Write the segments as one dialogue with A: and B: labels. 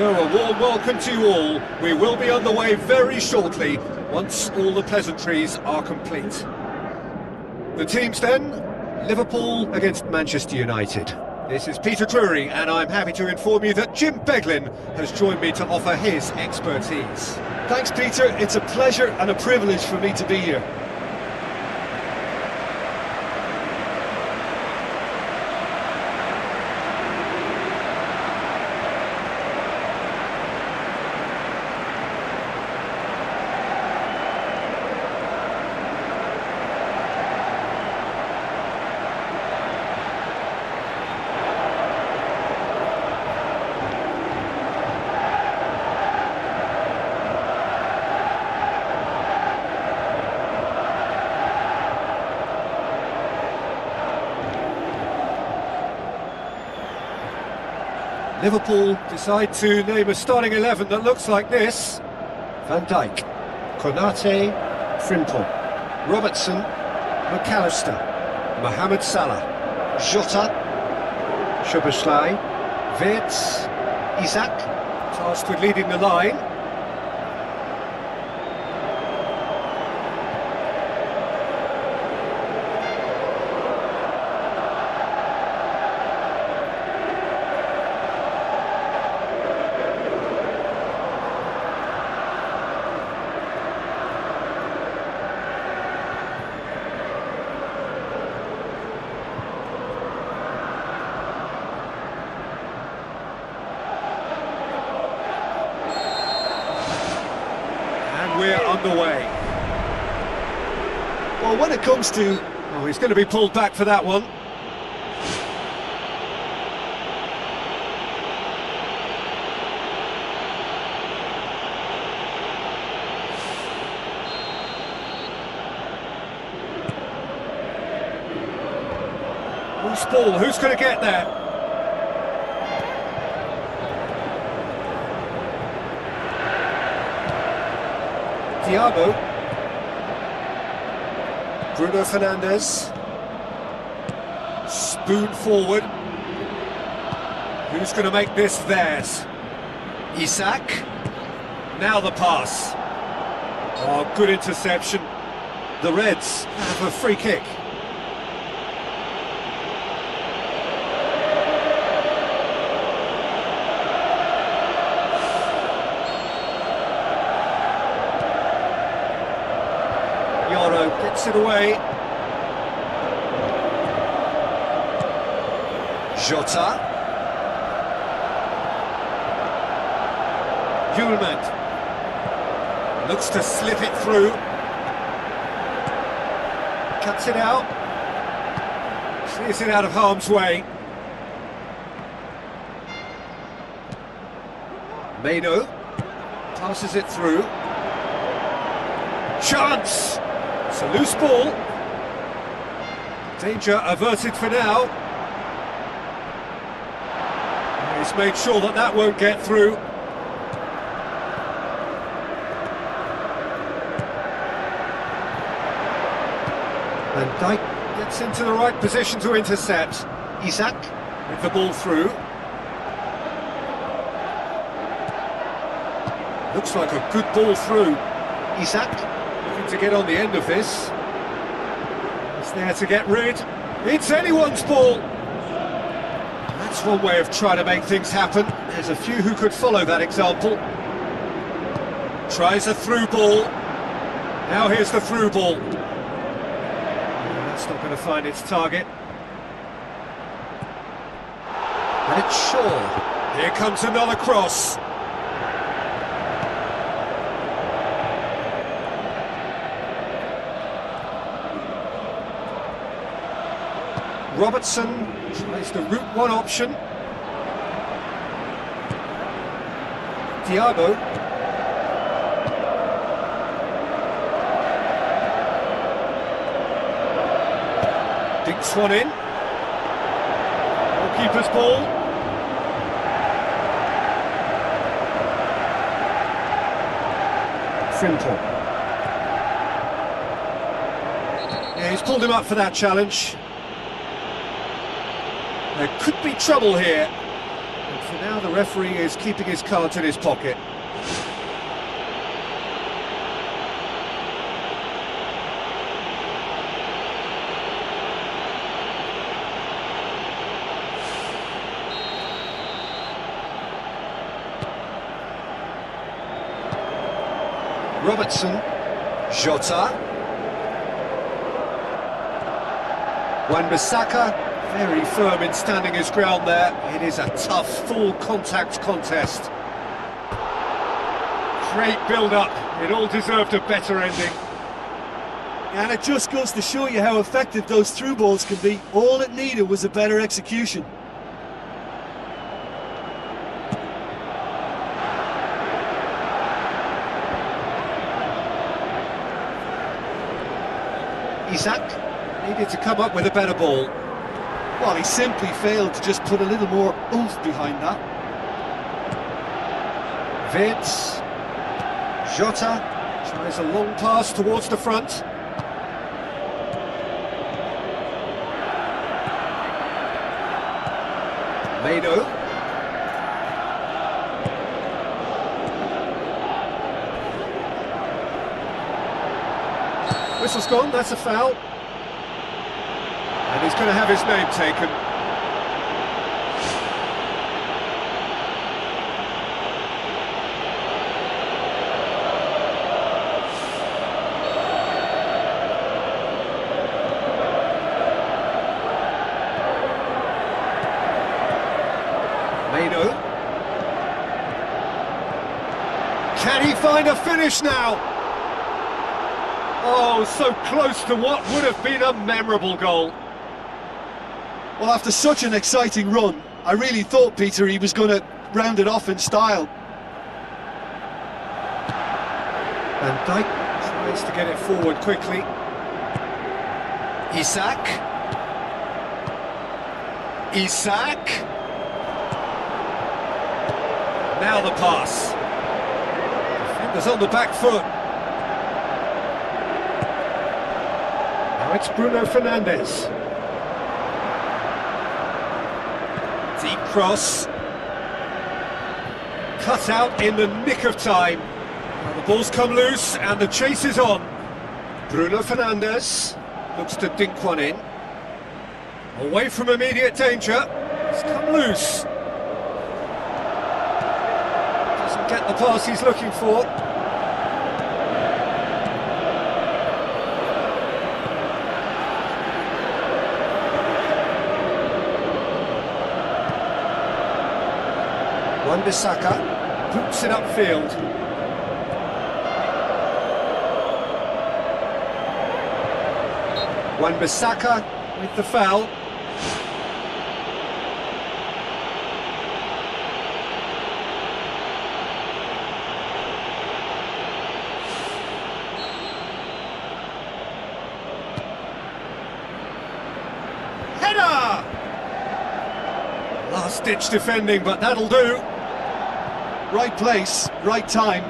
A: So a warm welcome to you all. We will be on the way very shortly, once all the pleasantries are complete. The teams then, Liverpool against Manchester United. This is Peter Drury, and I'm happy to inform you that Jim Beglin has joined me to offer his expertise.
B: Thanks, Peter. It's a pleasure and a privilege for me to be here.
A: Liverpool decide to name a starting 11 that looks like this.
B: Van Dijk, Konate, Frimpong, Robertson, McAllister, Mohamed Salah, Jota, Szoboszlai, Wirtz, Isak,
A: Tasked with leading the line. We're underway.
B: Well, when it comes to...
A: Oh, he's going to be pulled back for that one. Loose ball, who's going to get there? Thiago, Bruno Fernandes, spoon forward. Who's going to make this theirs? Isak, now the pass. Oh, good interception. The Reds have a free kick. Gets it away. Jota. Eugine looks to slip it through. Cuts it out. Clears it out of harm's way. Meno passes it through. Chance! It's a loose ball. Danger averted for now. He's made sure that that won't get through. Van Dijk gets into the right position to intercept. Isak with the ball through. Looks like a good ball through. Isak looking to get on the end of this. It's there to get rid. It's anyone's ball. That's one way of trying to make things happen. There's a few who could follow that example. Tries a through ball. Now here's the through ball. That's not going to find its target. And it's Shaw. Here comes another cross. Robertson tries the route one option. Thiago. Dinks one in. Goalkeeper's ball. Frimpong. Yeah, he's pulled him up for that challenge. There could be trouble here, but for now the referee is keeping his cards in his pocket. Robertson, Jota, Wan-Bissaka. Very firm in standing his ground there. It is a tough, full contact contest. Great build-up. It all deserved a better ending.
B: And it just goes to show you how effective those through balls can be. All it needed was a better execution.
A: Isak needed to come up with a better ball.
B: Well, he simply failed to just put a little more oomph behind that.
A: Vids. Jota tries a long pass towards the front. Meno. Whistle's gone, that's a foul. And he's going to have his name taken. Meno. Can he find a finish now? Oh, so close to what would have been a memorable goal.
B: Well, after such an exciting run, I really thought, Peter, he was going to round it off in style.
A: Van Dijk tries to get it forward quickly. Isak. Now the pass. Defenders on the back foot. Now it's Bruno Fernandes. Deep cross. Cut out in the nick of time. Now the ball's come loose and the chase is on. Bruno Fernandes looks to dink one in. Away from immediate danger. It's come loose. Doesn't get the pass he's looking for. Wan-Bissaka boots it upfield. Wan-Bissaka with the foul. Header! Last-ditch defending, but that'll do.
B: Right place, right time.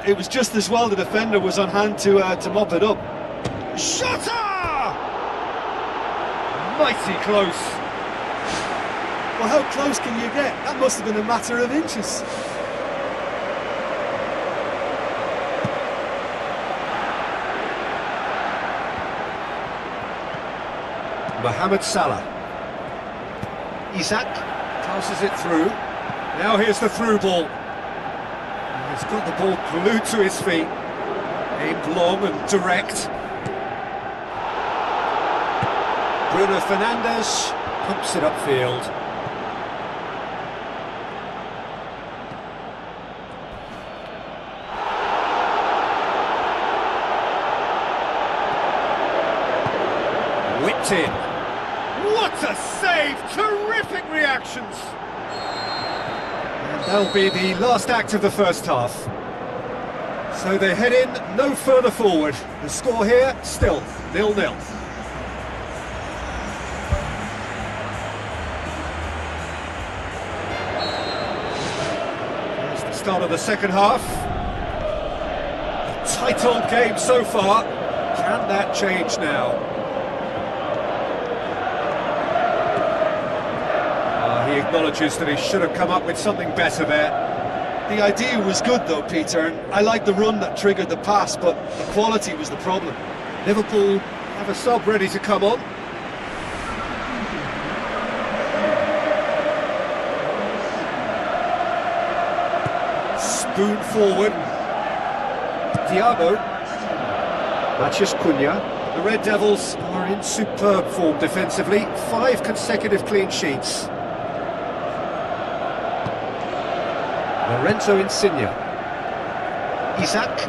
B: It was just as well the defender was on hand to mop it up.
A: Shutter! Mighty close.
B: Well, how close can you get? That must have been a matter of inches.
A: Mohamed Salah. Isak passes it through. Now here's the through ball. He's got the ball glued to his feet. Aimed long and direct. Bruno Fernandes pumps it upfield. Whipped in. What a save! Terrific reactions! And that'll be the last act of the first half. So they head in no further forward. The score here, still 0-0. Here's the start of the second half. A tight old game so far. Can that change now? He acknowledges that he should have come up with something better there.
B: The idea was good though, Peter, and I liked the run that triggered the pass, but the quality was the problem.
A: Liverpool have a sub ready to come on. Spoon forward. Diabo. Matheus Cunha. The Red Devils are in superb form defensively. 5 consecutive clean sheets. Lorenzo Insigne. Isak.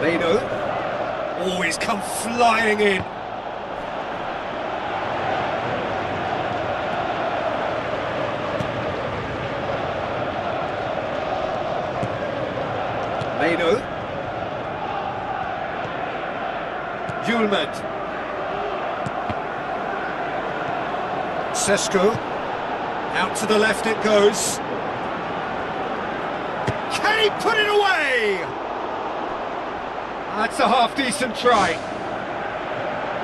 A: Meno. Oh, he's come flying in. Meno. Julemand. Sesko. Out to the left it goes. Can he put it away? That's a half-decent try.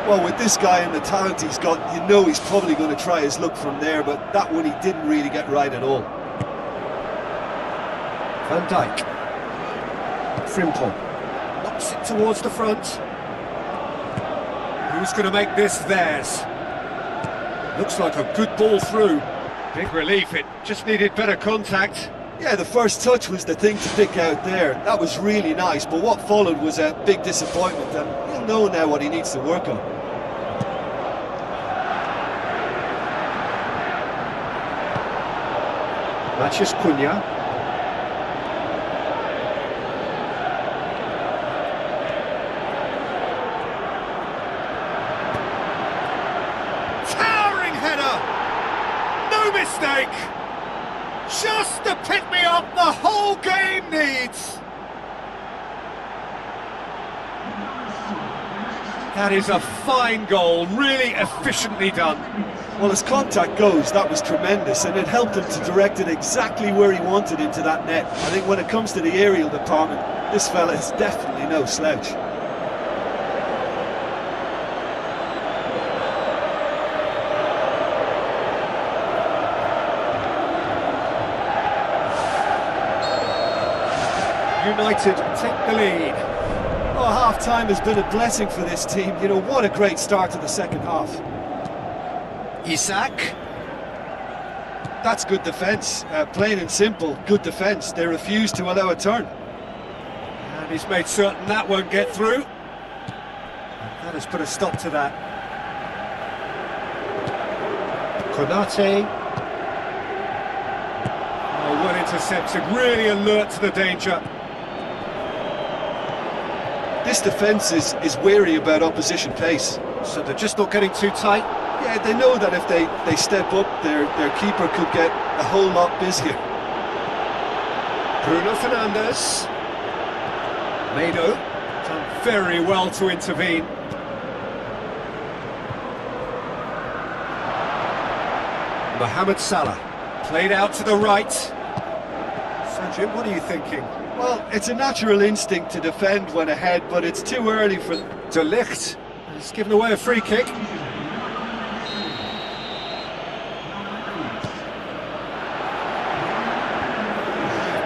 B: Well, with this guy and the talent he's got, you know he's probably going to try his luck from there, but that one he didn't really get right at all.
A: Van Dijk. Frimpong. Knocks it towards the front. Who's going to make this theirs? Looks like a good ball through. Big relief, it just needed better contact.
B: Yeah, the first touch was the thing to pick out there. That was really nice, but what followed was a big disappointment, and he'll know now what he needs to work on.
A: Matches Cunha. Towering header! No mistake! Just the pick-me-up the whole game needs! That is a fine goal, really efficiently done.
B: Well, as contact goes, that was tremendous, and it helped him to direct it exactly where he wanted into that net. I think when it comes to the aerial department, this fella is definitely no slouch.
A: United take the lead.
B: Oh, half-time has been a blessing for this team. You know, what a great start to the second half.
A: Isak.
B: That's good defence, plain and simple, good defence. They refuse to allow a turn.
A: And he's made certain that won't get through. That has put a stop to that. Konate. Oh, well intercepted, really alert to the danger.
B: This defence is wary about opposition pace.
A: So they're just not getting too tight.
B: Yeah, they know that if they step up, their keeper could get a whole lot busier.
A: Bruno Fernandes. Mado. Done very well to intervene. Mohamed Salah. Played out to the right. So Jim, what are you thinking?
B: Well, it's a natural instinct to defend when ahead, but it's too early for...
A: De Ligt has given away a free kick.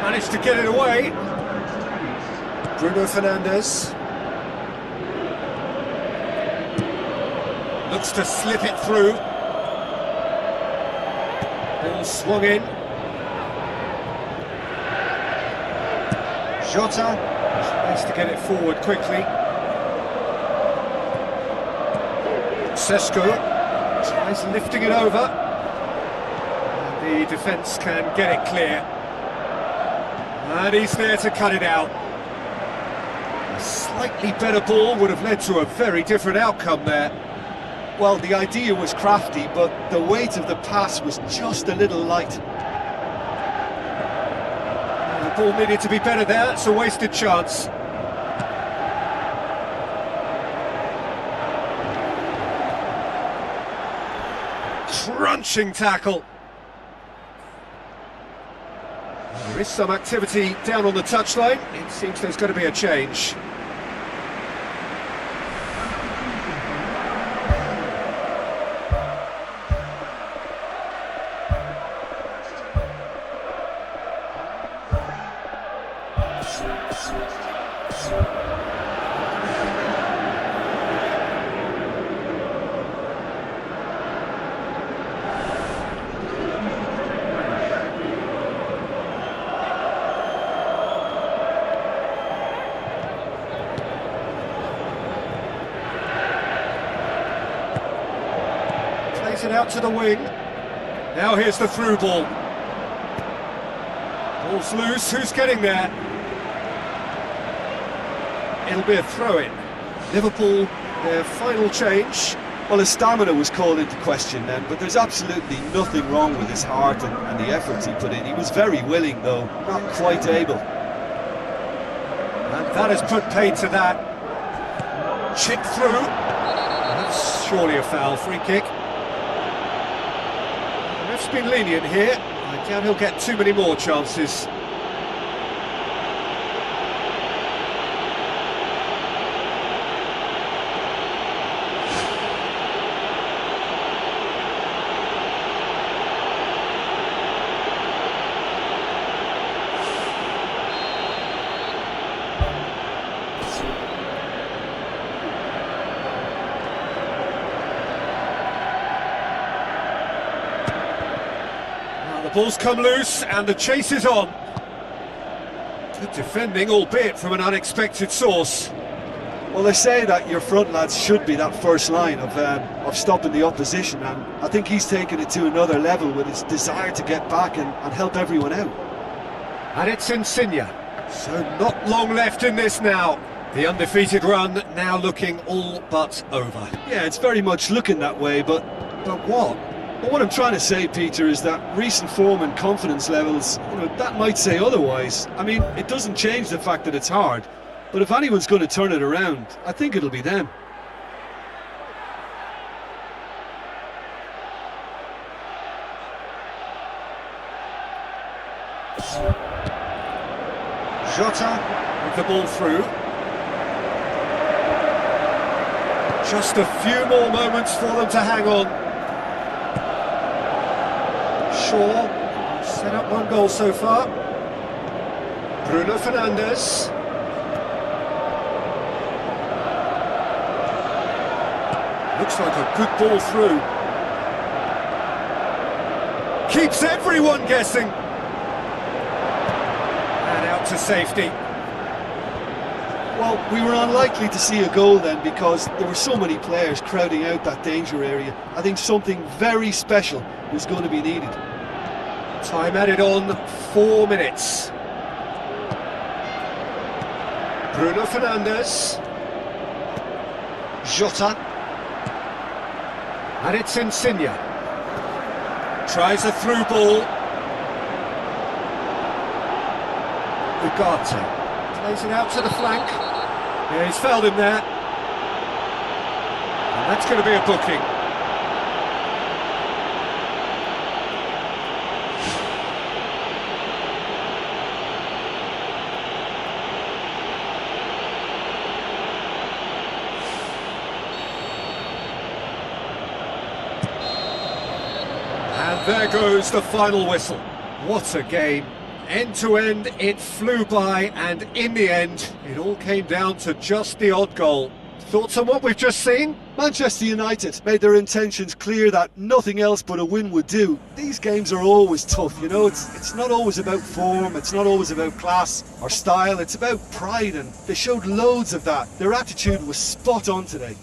A: Managed to get it away. Bruno Fernandes. Looks to slip it through. Ball swung in. Jota tries to get it forward quickly. Sesko tries lifting it over. And the defence can get it clear. And he's there to cut it out. A slightly better ball would have led to a very different outcome there.
B: Well, the idea was crafty, but the weight of the pass was just a little light.
A: The ball needed to be better there, it's a wasted chance. Crunching tackle. There is some activity down on the touchline. It seems there's going to be a change. It out to the wing. Now here's the through ball. Ball's loose, who's getting there? It'll be a throw-in. Liverpool, their final change.
B: Well, his stamina was called into question then, but there's absolutely nothing wrong with his heart and the efforts he put in. He was very willing, though, not quite able.
A: And that has put paid to that. Chip through. That's surely a foul, free kick. The ref's been lenient here. I doubt he'll get too many more chances. The ball's come loose and the chase is on. Good defending, albeit from an unexpected source.
B: Well, they say that your front lads should be that first line of stopping the opposition, and I think he's taken it to another level with his desire to get back and help everyone out.
A: And it's Insigne. So not long left in this now. The undefeated run now looking all but over.
B: Yeah, it's very much looking that way, but
A: what?
B: Well, what I'm trying to say, Peter, is that recent form and confidence levels, that might say otherwise. I mean, it doesn't change the fact that it's hard, but if anyone's going to turn it around, I think it'll be them.
A: Jota with the ball through. Just a few more moments for them to hang on. Shaw set up one goal so far. Bruno Fernandes. Looks like a good ball through. Keeps everyone guessing. And out to safety.
B: Well, we were unlikely to see a goal then because there were so many players crowding out that danger area. I think something very special was going to be needed.
A: Time added on, 4 minutes. Bruno Fernandes. Jota. And it's Insigne. Tries a through ball. Ugarte. Plays it out to the flank. Yeah, he's fouled him there. And that's going to be a booking. And there goes the final whistle. What a game. End to end, it flew by, and in the end, it all came down to just the odd goal. Thoughts on what we've just seen?
B: Manchester United made their intentions clear that nothing else but a win would do. These games are always tough, it's not always about form, it's not always about class or style, it's about pride, and they showed loads of that. Their attitude was spot on today.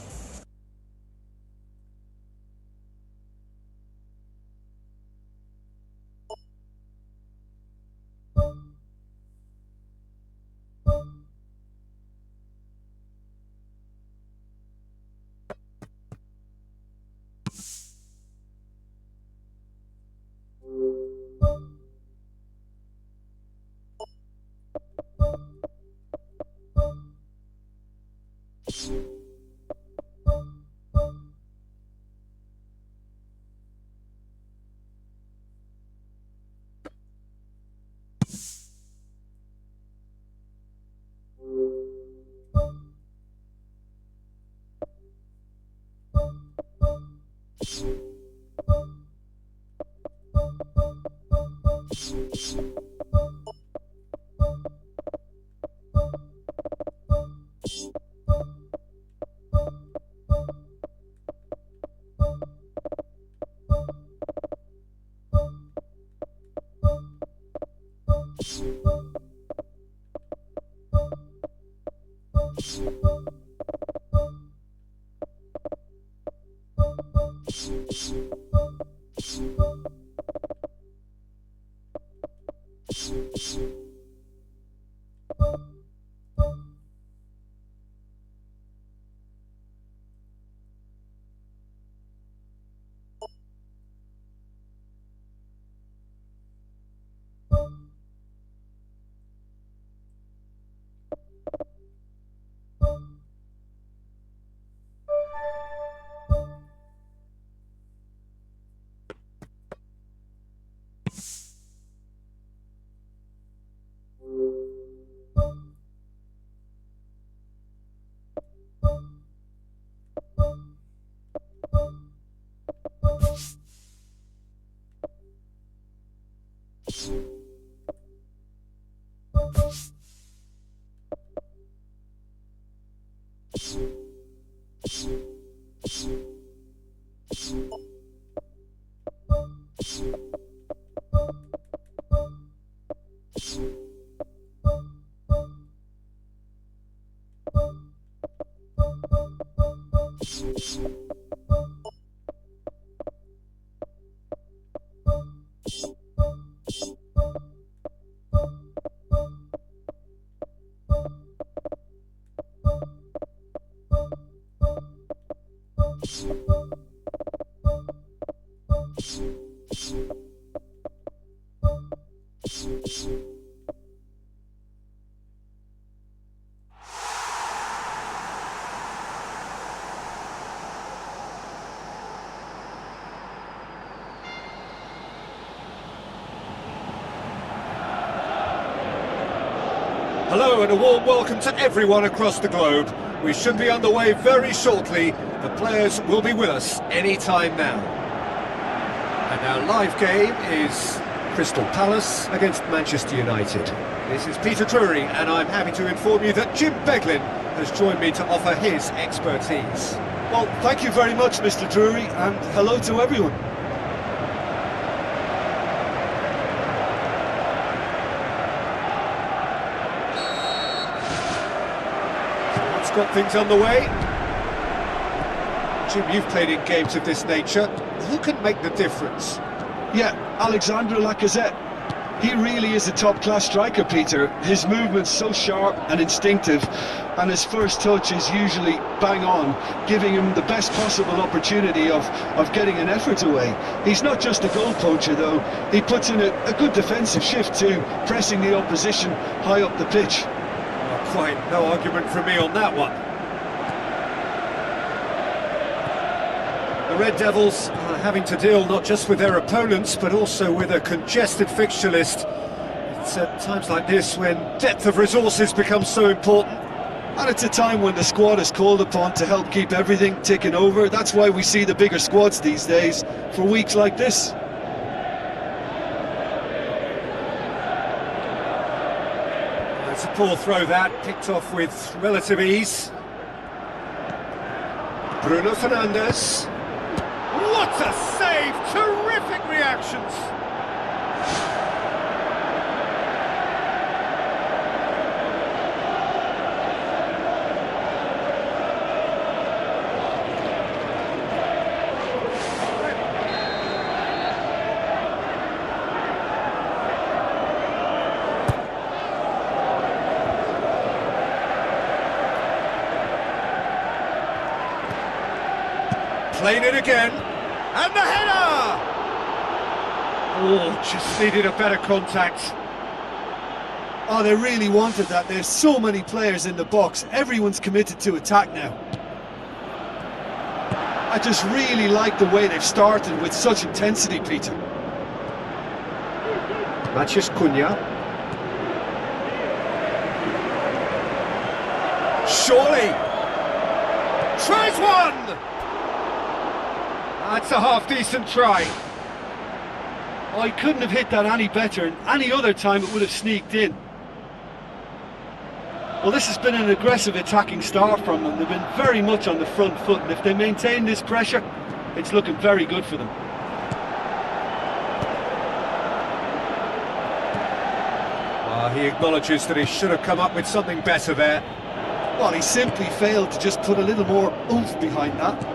A: Hello and a warm welcome to everyone across the globe. We should be underway very shortly. The players will be with us any time now. And our live game is Crystal Palace against Manchester United. This is Peter Drury and I'm happy to inform you that Jim Beglin has joined me to offer his expertise.
B: Well, thank you very much, Mr. Drury, and hello to everyone.
A: Got things underway. Jim, you've played in games of this nature. Who can make the difference?
B: Yeah, Alexandre Lacazette. He really is a top-class striker, Peter. His movement's so sharp and instinctive, and his first touch is usually bang on, giving him the best possible opportunity of getting an effort away. He's not just a goal poacher, though. He puts in a good defensive shift too, pressing the opposition high up the pitch.
A: Quite no argument from me on that one. The Red Devils are having to deal not just with their opponents but also with a congested fixture list. It's at times like this when depth of resources becomes so important.
B: And it's a time when the squad is called upon to help keep everything ticking over. That's why we see the bigger squads these days for weeks like this.
A: It's a poor throw that, picked off with relative ease. Bruno Fernandes. What a save! Terrific reactions! Playing it again, and the header! Oh, just needed a better contact.
B: Oh, they really wanted that. There's so many players in the box. Everyone's committed to attack now. I just really like the way they've started with such intensity, Peter.
A: Matheus Cunha. Surely! Tries one! That's a half-decent try.
B: Oh, he couldn't have hit that any better, and any other time it would have sneaked in. Well, this has been an aggressive attacking start from them. They've been very much on the front foot, and if they maintain this pressure, it's looking very good for them.
A: He acknowledges that he should have come up with something better there.
B: Well, he simply failed to just put a little more oomph behind that.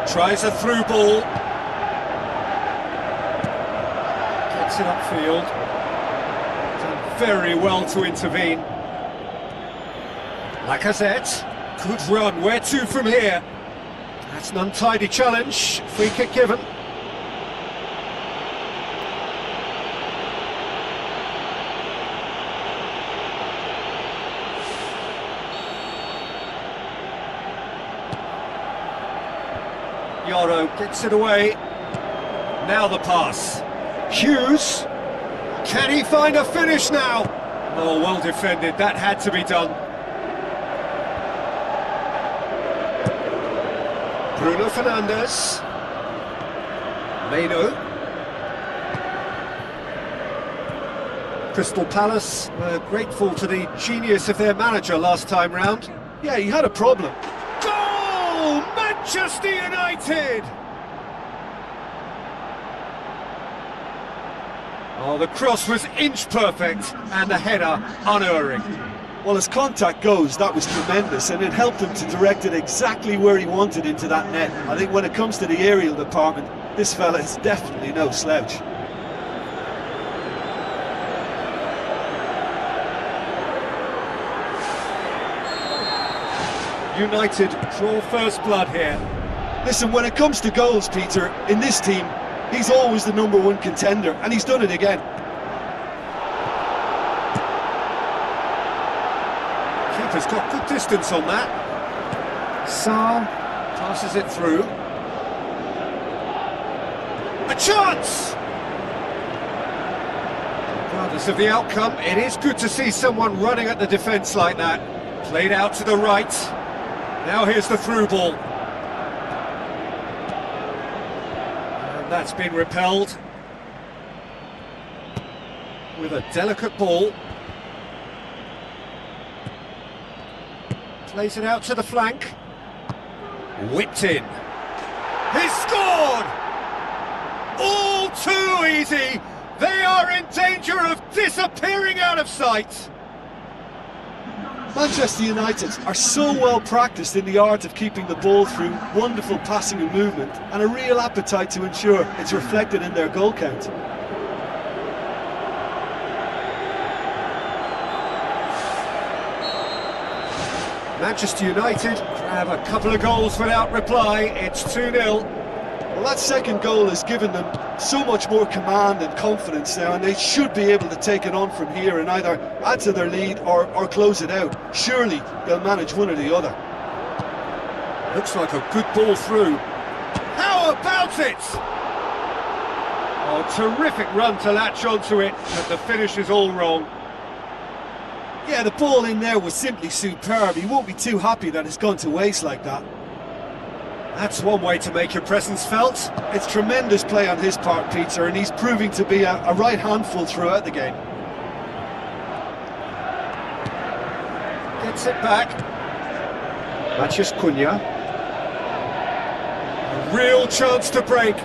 A: Tries a through ball. Gets it upfield. Done very well to intervene. Lacazette. Good run. Where to from here? That's an untidy challenge. Free kick given. Yoro gets it away. Now the pass. Hughes. Can he find a finish now? Oh, well defended. That had to be done. Bruno Fernandes. Meno. Crystal Palace were grateful to the genius of their manager last time round.
B: Yeah, he had a problem.
A: Goal! Manchester United! Oh, the cross was inch perfect and the header unerring.
B: Well, as contact goes, that was tremendous, and it helped him to direct it exactly where he wanted into that net. I think when it comes to the aerial department, this fella is definitely no slouch.
A: United draw first blood here.
B: Listen, when it comes to goals, Peter, in this team, he's always the #1 contender, and he's done it again.
A: Keeper's got good distance on that. Sarr passes it through. A chance! Regardless of the outcome, it is good to see someone running at the defence like that. Played out to the right. Now here's the through ball. And that's been repelled. With a delicate ball. Plays it out to the flank. Whipped in. He's scored! All too easy! They are in danger of disappearing out of sight!
B: Manchester United are so well practiced in the art of keeping the ball through wonderful passing and movement, and a real appetite to ensure it's reflected in their goal count.
A: Manchester United grab a couple of goals without reply. It's 2-0.
B: Well, that second goal has given them so much more command and confidence now, and they should be able to take it on from here and either add to their lead or close it out. Surely they'll manage one or the other.
A: Looks like a good ball through. How about it? Oh, terrific run to latch onto it, but the finish is all wrong.
B: Yeah, the ball in there was simply superb. He won't be too happy that it's gone to waste like that.
A: That's one way to make your presence felt.
B: It's tremendous play on his part, Peter, and he's proving to be a right handful throughout the game.
A: Gets it back. Mathias Cunha. A real chance to break.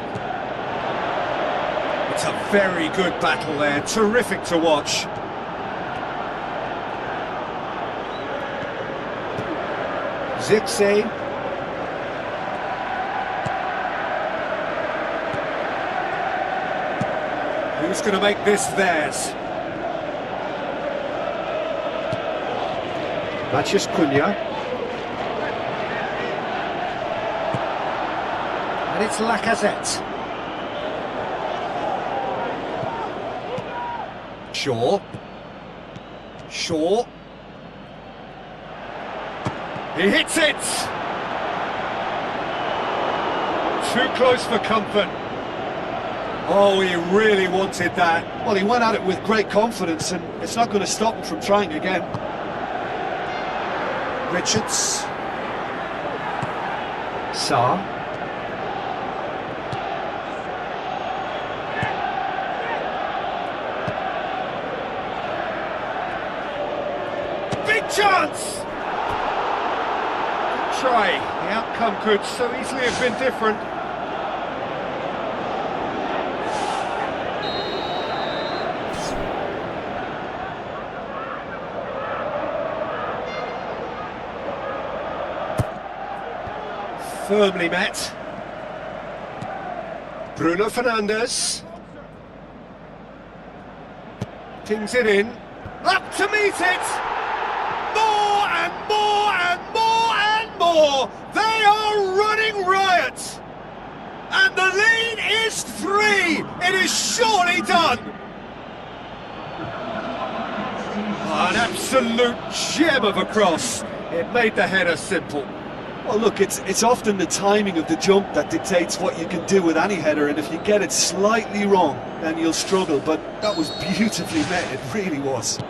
A: It's a very good battle there. Terrific to watch. Zirkzee. Who's going to make this theirs? Mathias Cunha. And it's Lacazette. Shaw. He hits it! Too close for comfort. Oh, he really wanted that.
B: Well, he went at it with great confidence, and it's not going to stop him from trying again.
A: Richards. Sarr. Big chance! Good try. The outcome could so easily have been different. Firmly met. Bruno Fernandes. Pings it in. Up to meet it! More and more and more and more! They are running riot! And the lead is 3! It is surely done! An absolute gem of a cross. It made the header simple.
B: Well, look, it's often the timing of the jump that dictates what you can do with any header, and if you get it slightly wrong, then you'll struggle, but that was beautifully met, it really was.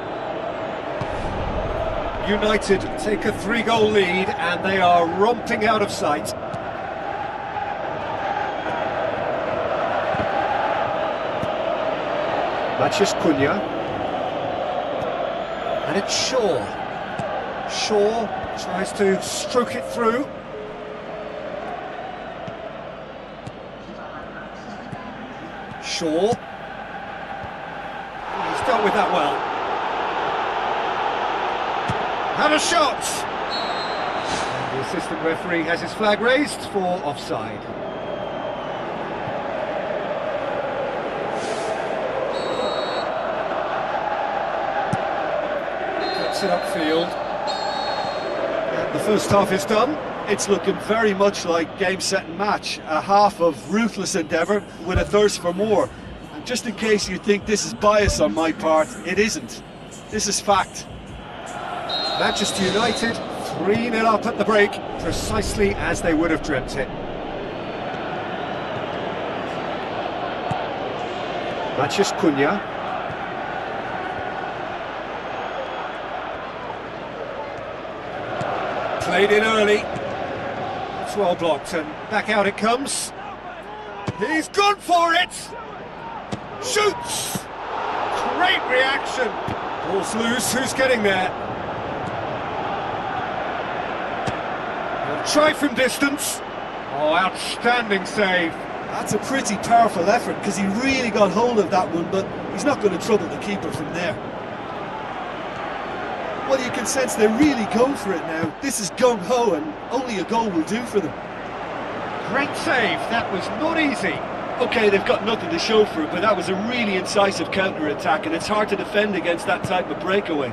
A: United take a 3-goal lead, and they are romping out of sight. Mathias Cunha. And it's Shaw. Shaw tries to stroke it through. Shaw. He's dealt with that well. And a shot! And the assistant referee has his flag raised for offside. Cuts it upfield. And the first half is done.
B: It's looking very much like game, set and match. A half of ruthless endeavour with a thirst for more. And just in case you think this is bias on my part, it isn't. This is fact.
A: Manchester United 3-0 up at the break, precisely as they would have dreamt it. Mathias Cunha. Played in early. It's well blocked and back out it comes. He's gone for it! Shoots! Great reaction! Ball's loose, who's getting there? He'll try from distance. Oh, outstanding save.
B: That's a pretty powerful effort because he really got hold of that one, but he's not going to trouble the keeper from there. Well, you can sense they're really going for it now. This is gung-ho and only a goal will do for them.
A: Great save, that was not easy.
B: OK, they've got nothing to show for it, but that was a really incisive counter-attack and it's hard to defend against that type of breakaway.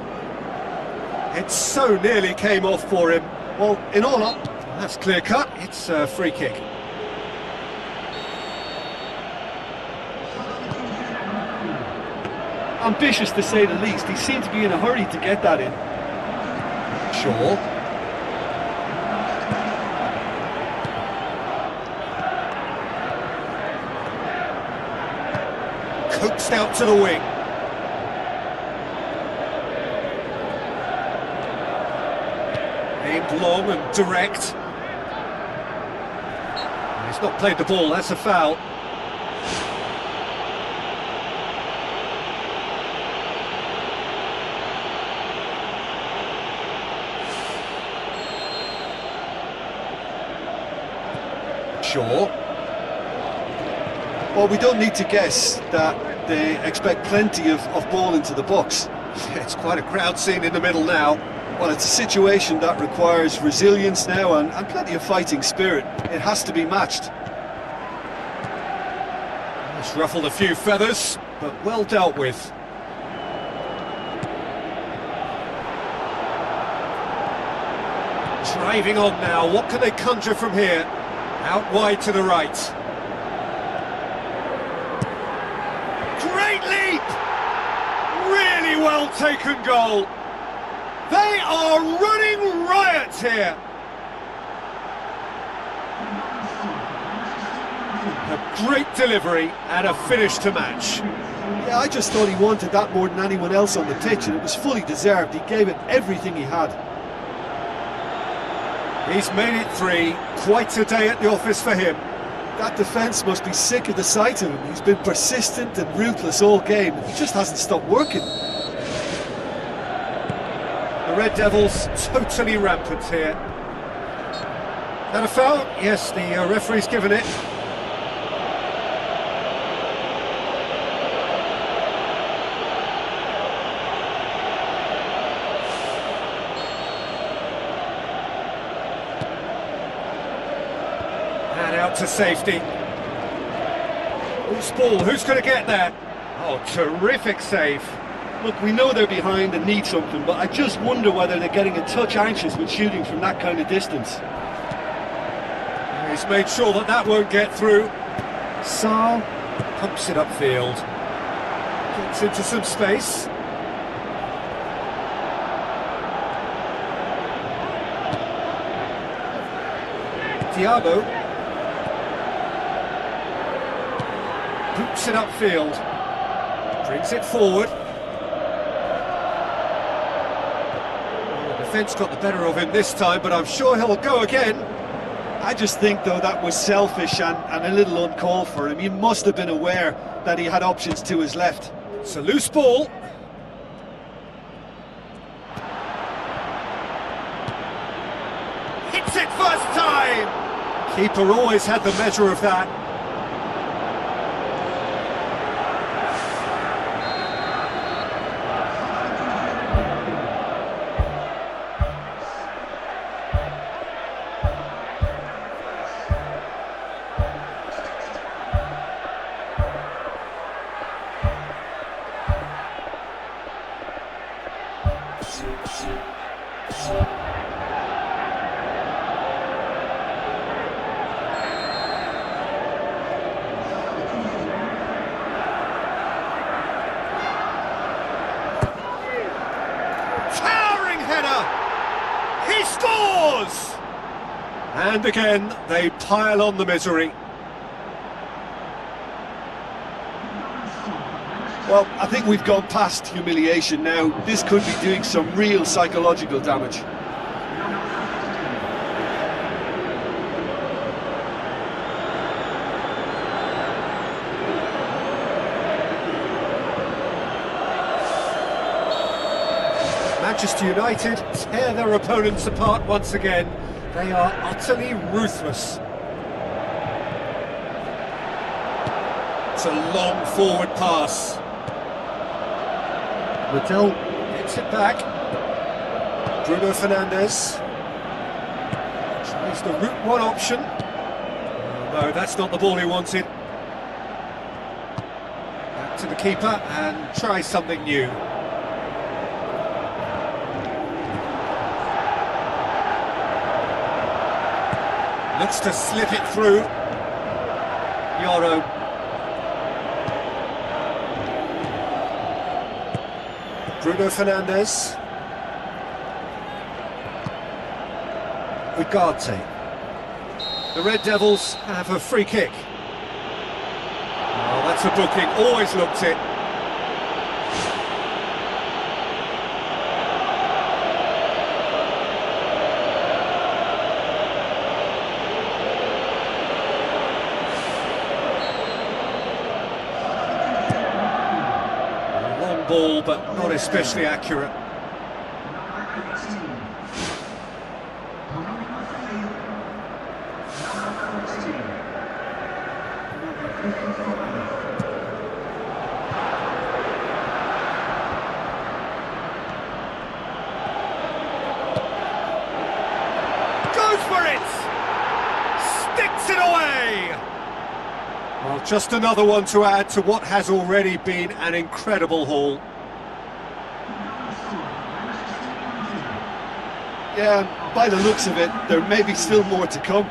A: It so nearly came off for him.
B: Well, in all honesty,
A: that's clear cut, it's a free kick.
B: Ambitious to say the least. He seemed to be in a hurry to get that in.
A: Sure. Coaxed out to the wing. Aimed long and direct. He's not played the ball, that's a foul. Sure.
B: Well, we don't need to guess that they expect plenty of ball into the box.
A: It's quite a crowd scene in the middle now.
B: Well, it's a situation that requires resilience now and plenty of fighting spirit. It has to be matched.
A: It's ruffled a few feathers, but well dealt with. Driving on now, what can they conjure from here? Out wide to the right. Great leap! Really well taken goal. They are running riot here. A great delivery and a finish to match.
B: Yeah, I just thought he wanted that more than anyone else on the pitch, and it was fully deserved. He gave it everything he had.
A: He's made it 3, quite a day at the office for him.
B: That defence must be sick of the sight of him. He's been persistent and ruthless all game. He just hasn't stopped working.
A: The Red Devils totally rampant here. That a foul? Yes, the referee's given it. And out to safety. Loose ball, who's going to get there? Oh, terrific save.
B: Look, we know they're behind and need something, but I just wonder whether they're getting a touch anxious with shooting from that kind of distance.
A: He's made sure that that won't get through. Saal pumps it upfield. Gets into some space. Thiago. Boots it upfield. Brings it forward. The defence got the better of him this time, but I'm sure he'll go again.
B: I just think, though, that was selfish and a little uncalled for him. He must have been aware that he had options to his left.
A: It's a loose ball. Hits it first time! Keeper always had the measure of that. Towering header! He scores! And again, they pile on the misery.
B: Well, I think we've gone past humiliation now. This could be doing some real psychological damage.
A: Manchester United tear their opponents apart once again. They are utterly ruthless. It's a long forward pass. Mattel gets it back. Bruno Fernandes tries the route one option. Oh, no, that's not the ball he wanted. Back to the keeper and try something new. Looks to slip it through. Yoro. Bruno Fernandes. Ugarte. The Red Devils have a free kick. Oh, that's a booking. Always looked it. Ball, but not especially accurate. Goes for it! Sticks it away! Well, just another one to add to what has already been an incredible haul.
B: Yeah, by the looks of it, there may be still more to come.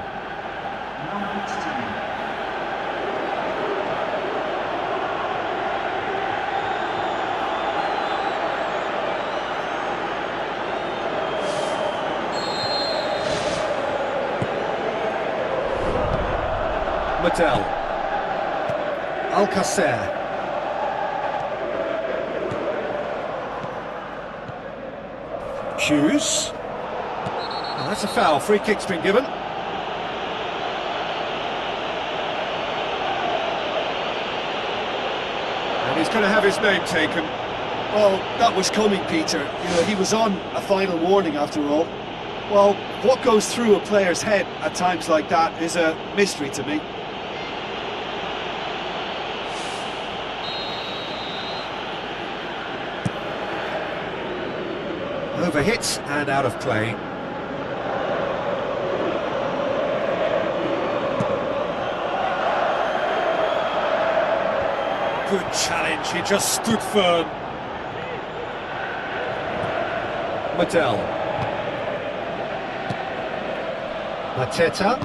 A: Mattel. Alcacer. Hughes. Oh, that's a foul. Free kick's been given. And he's going to have his name taken.
B: Well, that was coming, Peter. You know, he was on a final warning after all. Well, what goes through a player's head at times like that is a mystery to me.
A: Overhit and out of play. Good challenge, he just stood firm. Mattel. Mateta.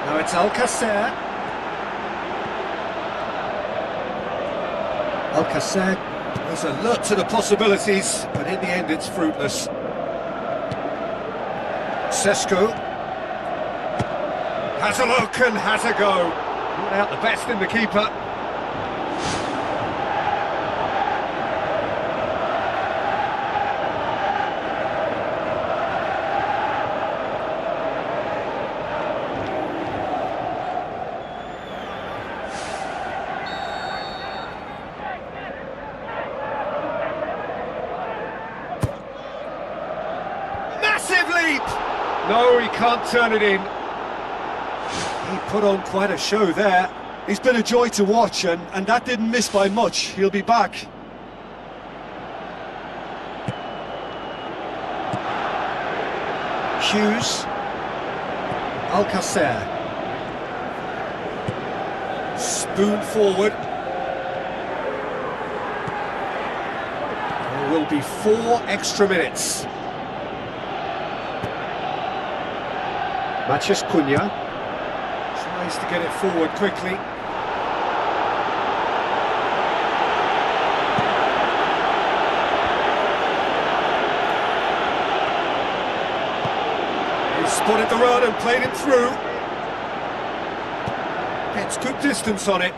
A: Now it's Alcacer. Alcacer was alert to the possibilities, but in the end it's fruitless. Sesko has a look and has a go. Not out the best in the keeper. Massive leap! No, he can't turn it in. He put on quite a show there.
B: He's been a joy to watch, and that didn't miss by much. He'll be back.
A: Hughes. Alcacer. Spoon forward. will be 4 extra minutes. Matheus Cunha tries to get it forward quickly. He's spotted the run and played it through. Gets good distance on it.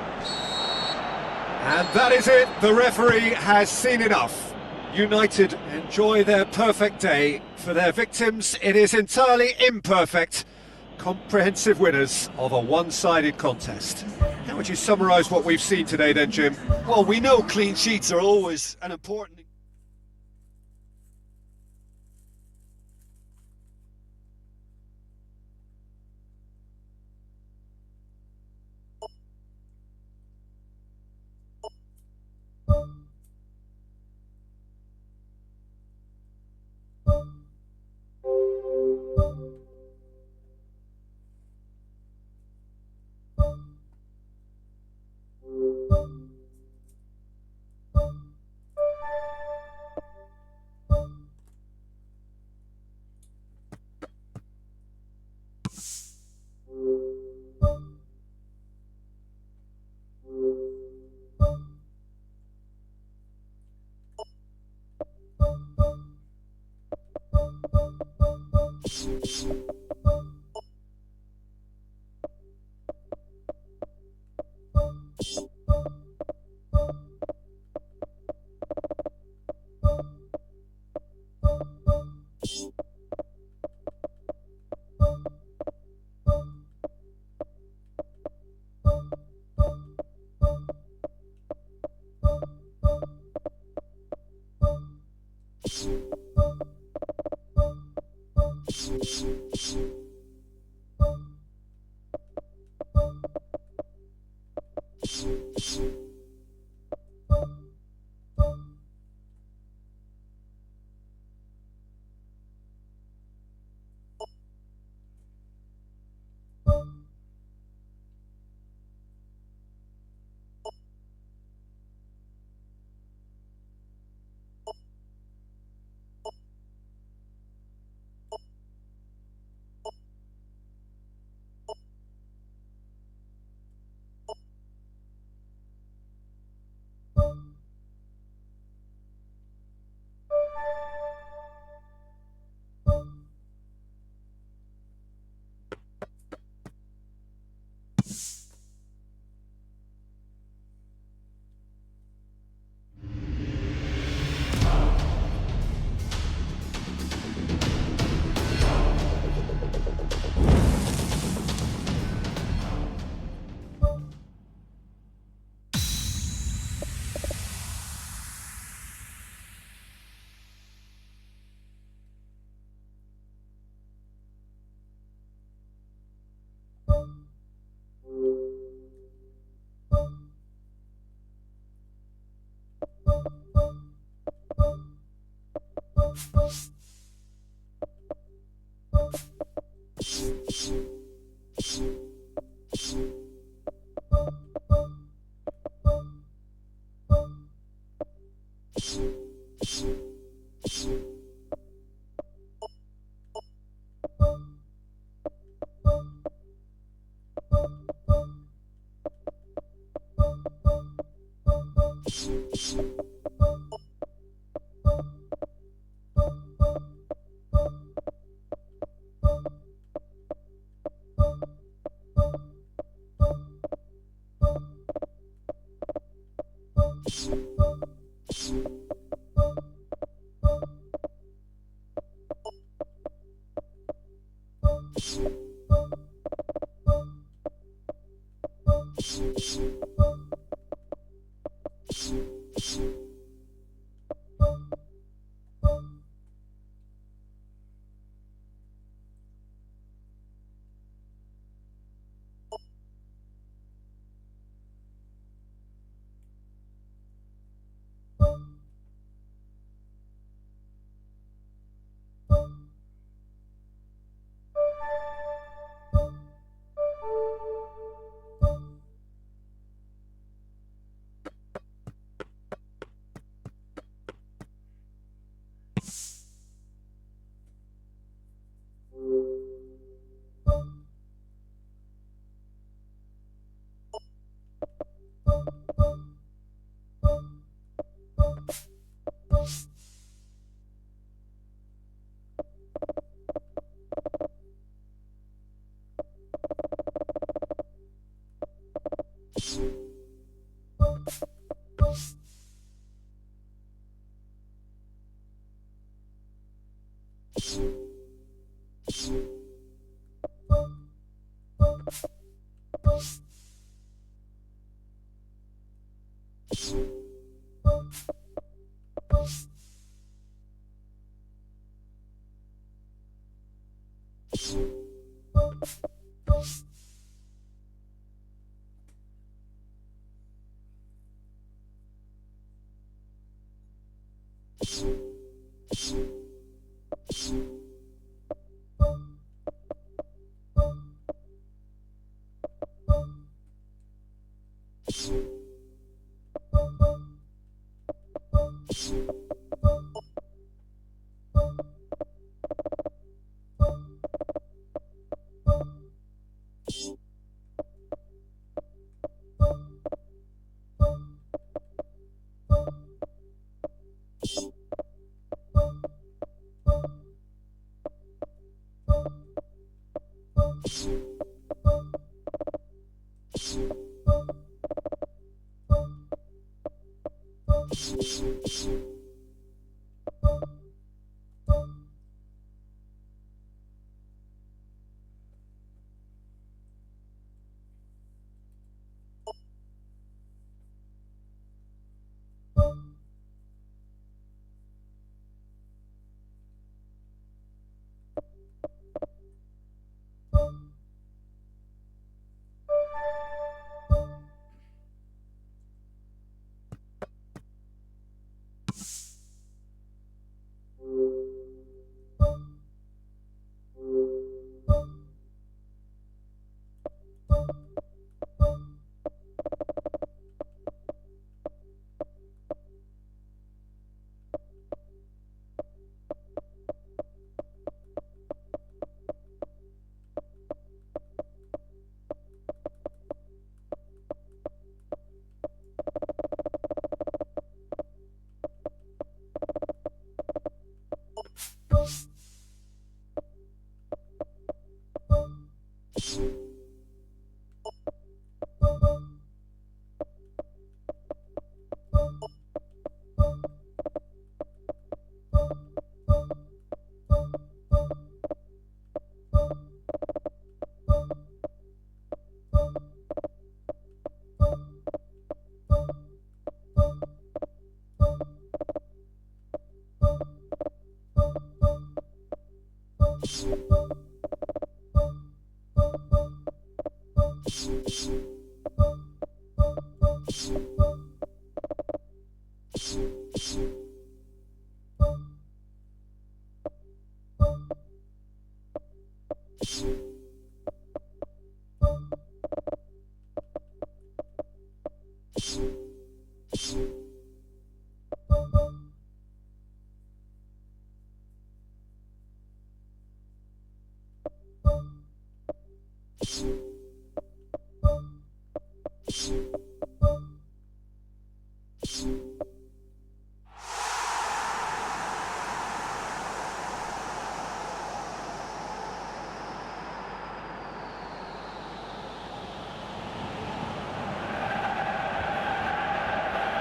A: And that is it. The referee has seen enough. United enjoy their perfect day. For their victims, it is entirely imperfect. Comprehensive winners of a one-sided contest. How would you summarise what we've seen today then, Jim?
B: Well, we know clean sheets are always an important...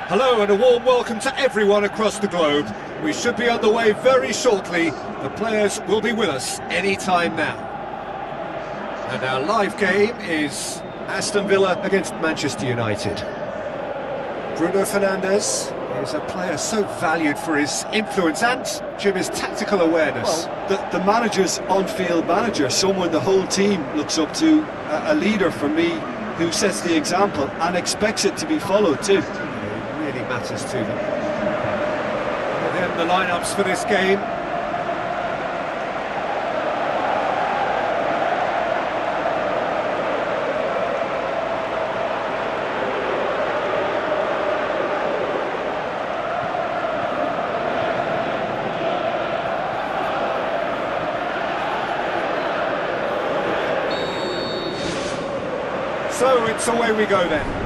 A: Hello and a warm welcome to everyone across the globe. We should be underway very shortly. The players will be with us any time now. And our live game is Aston Villa against Manchester United. Bruno Fernandes is a player so valued for his influence and, Jim, his tactical awareness.
B: Well, the manager's on-field manager, someone the whole team looks up to, a leader for me who sets the example and expects it to be followed too.
A: Matters to them. And then the lineups for this game. So it's away we go then.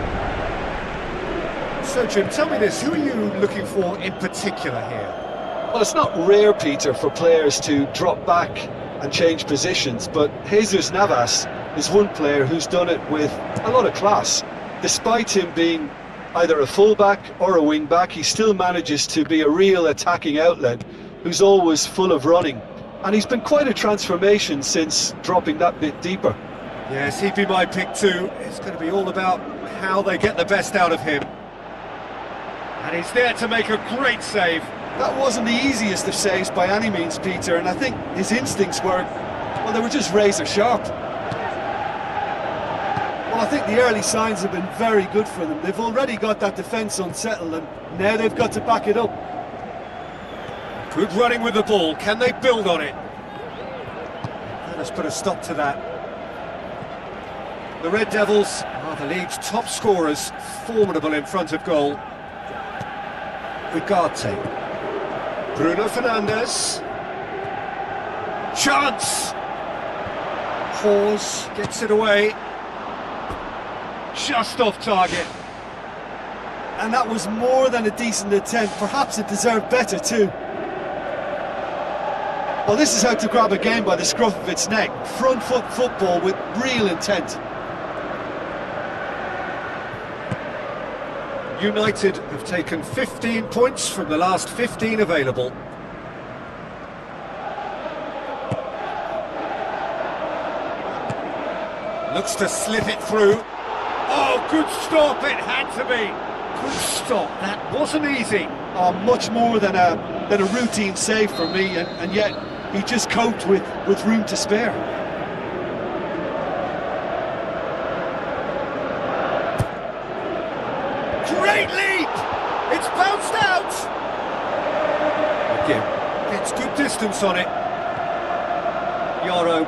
A: So Jim, tell me this, who are you looking for in particular here?
B: Well, it's not rare, Peter, for players to drop back and change positions, but Jesus Navas is one player who's done it with a lot of class. Despite him being either a fullback or a wing-back, he still manages to be a real attacking outlet who's always full of running. And he's been quite a transformation since dropping that bit deeper.
A: Yes, he'd be my pick too. It's going to be all about how they get the best out of him. And he's there to make a great save.
B: That wasn't the easiest of saves by any means, Peter, and I think his instincts were, well, they were just razor sharp. Well, I think the early signs have been very good for them. They've already got that defence unsettled, and now they've got to back it up.
A: Good running with the ball. Can they build on it? Let us put a stop to that. The Red Devils are the league's top scorers, formidable in front of goal. Ugarte. Bruno Fernandes. Chance! Hawes gets it away. Just off target.
B: And that was more than a decent attempt. Perhaps it deserved better too. Well, this is how to grab a game by the scruff of its neck. Front foot football with real intent.
A: United have taken 15 points from the last 15 available. Looks to slip it through. Oh, good stop, it had to be. Good stop, that wasn't easy.
B: Oh, much more than a routine save for me, and yet he just coped with room to spare.
A: Great leap! It's bounced out! Again, gets good distance on it. Yoro.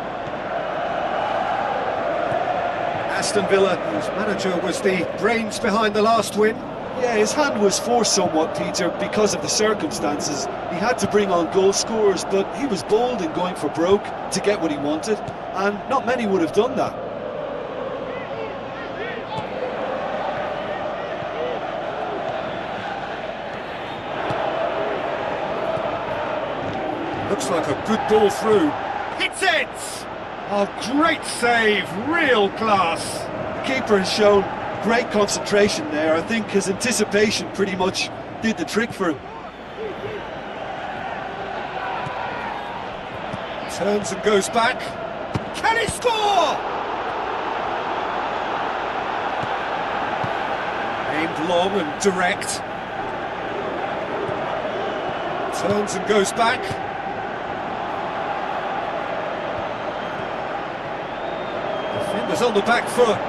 A: Aston Villa, whose manager was the brains behind the last win.
B: Yeah, his hand was forced somewhat, Peter, because of the circumstances. He had to bring on goal scorers, but he was bold in going for broke to get what he wanted, and not many would have done that.
A: Looks like a good ball through. Hits it! Oh, great save, real class.
B: The keeper has shown great concentration there. I think his anticipation pretty much did the trick for him.
A: Turns and goes back. Can he score? Aimed long and direct. Turns and goes back. Defenders on the back foot.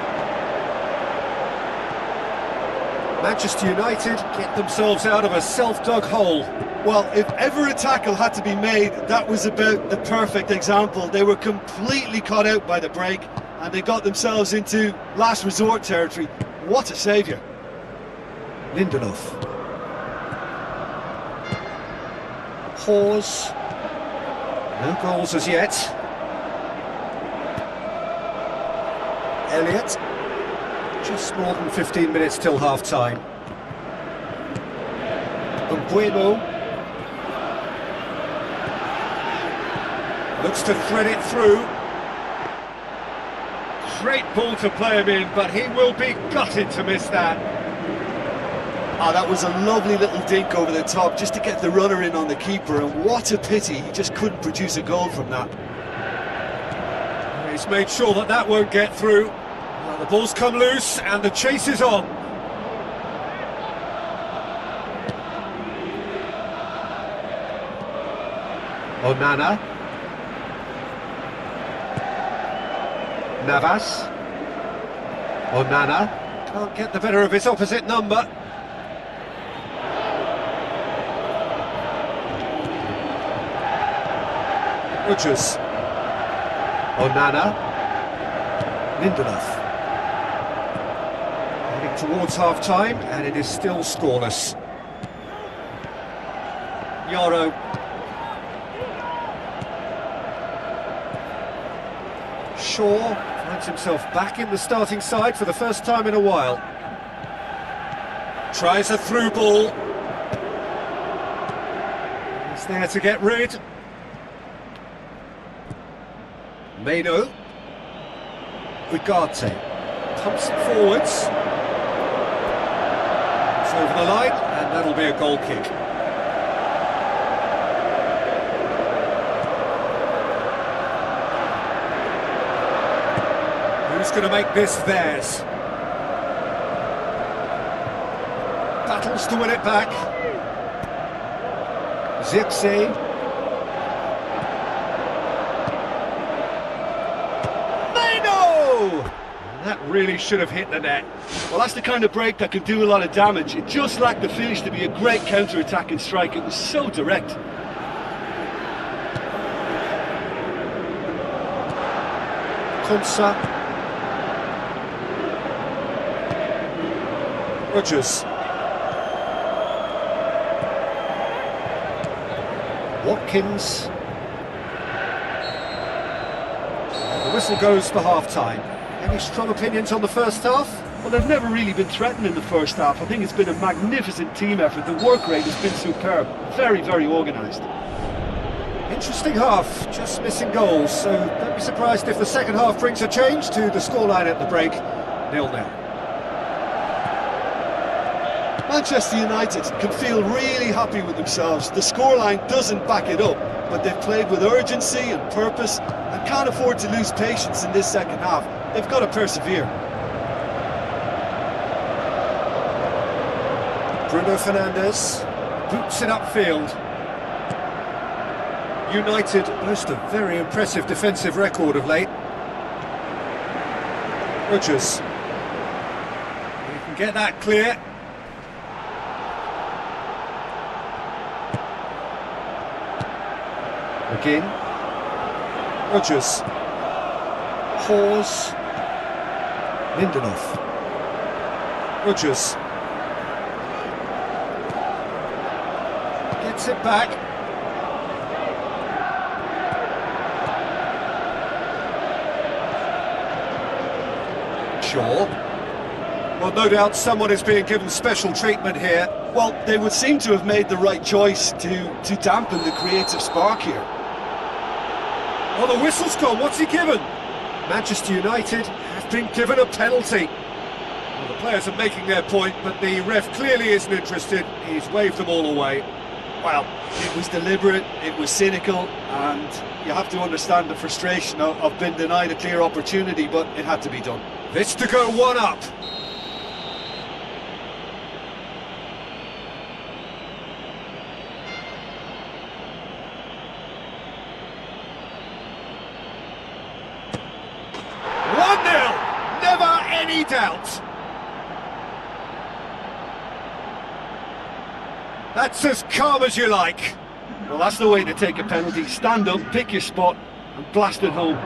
A: Manchester United get themselves out of a self-dug hole.
B: Well, if ever a tackle had to be made, that was about the perfect example. They were completely caught out by the break, and they got themselves into last resort territory. What a saviour.
A: Lindelof. Hawes. No goals as yet. Elliott. Just more than 15 minutes till half-time. Bueno. Looks to thread it through. Great ball to play him in, but he will be gutted to miss that.
B: Ah, that was a lovely little dink over the top just to get the runner in on the keeper, and what a pity he just couldn't produce a goal from that.
A: He's made sure that that won't get through. Well, the ball's come loose and the chase is on. Onana. Navas. Onana. Can't get the better of his opposite number. Rodgers. Onana. Lindelof. Heading towards half-time, and it is still scoreless. Yoro. Shaw finds himself back in the starting side for the first time in a while. Tries a through ball. He's there to get rid. Meno. Ugarte. Pumps it forwards. It's over the line, and that'll be a goal kick. Who's going to make this theirs? Battles to win it back. Zirkzee. That really should have hit the net.
B: Well, that's the kind of break that can do a lot of damage. It just lacked the finish to be a great counter-attacking strike. It was so direct.
A: Konsa. Rodgers. Watkins. The whistle goes for half-time. Any strong opinions on the first half?
B: Well, they've never really been threatened in the first half. I think it's been a magnificent team effort. The work rate has been superb. Very, very organised.
A: Interesting half, just missing goals, so don't be surprised if the second half brings a change to the scoreline at the break. 0-0.
B: Manchester United can feel really happy with themselves. The scoreline doesn't back it up, but they've played with urgency and purpose and can't afford to lose patience in this second half. They've got to persevere.
A: Bruno Fernandes boots it upfield. United boast a very impressive defensive record of late. Rodgers. You can get that clear. Again. Rodgers. Hawes. Lindelof. Rodgers. Gets it back. Shaw. Well, no doubt someone is being given special treatment here.
B: Well, they would seem to have made the right choice to dampen the creative spark here.
A: Oh, the whistle's gone. What's he given? Manchester United have been given a penalty. Well, the players are making their point, but the ref clearly isn't interested. He's waved them all away.
B: Well, it was deliberate, it was cynical, and you have to understand the frustration of being denied a clear opportunity, but it had to be done.
A: This to go one up. Never any doubt. That's as calm as you like.
B: Well, that's the way to take a penalty. Stand up, pick your spot, and blast it home.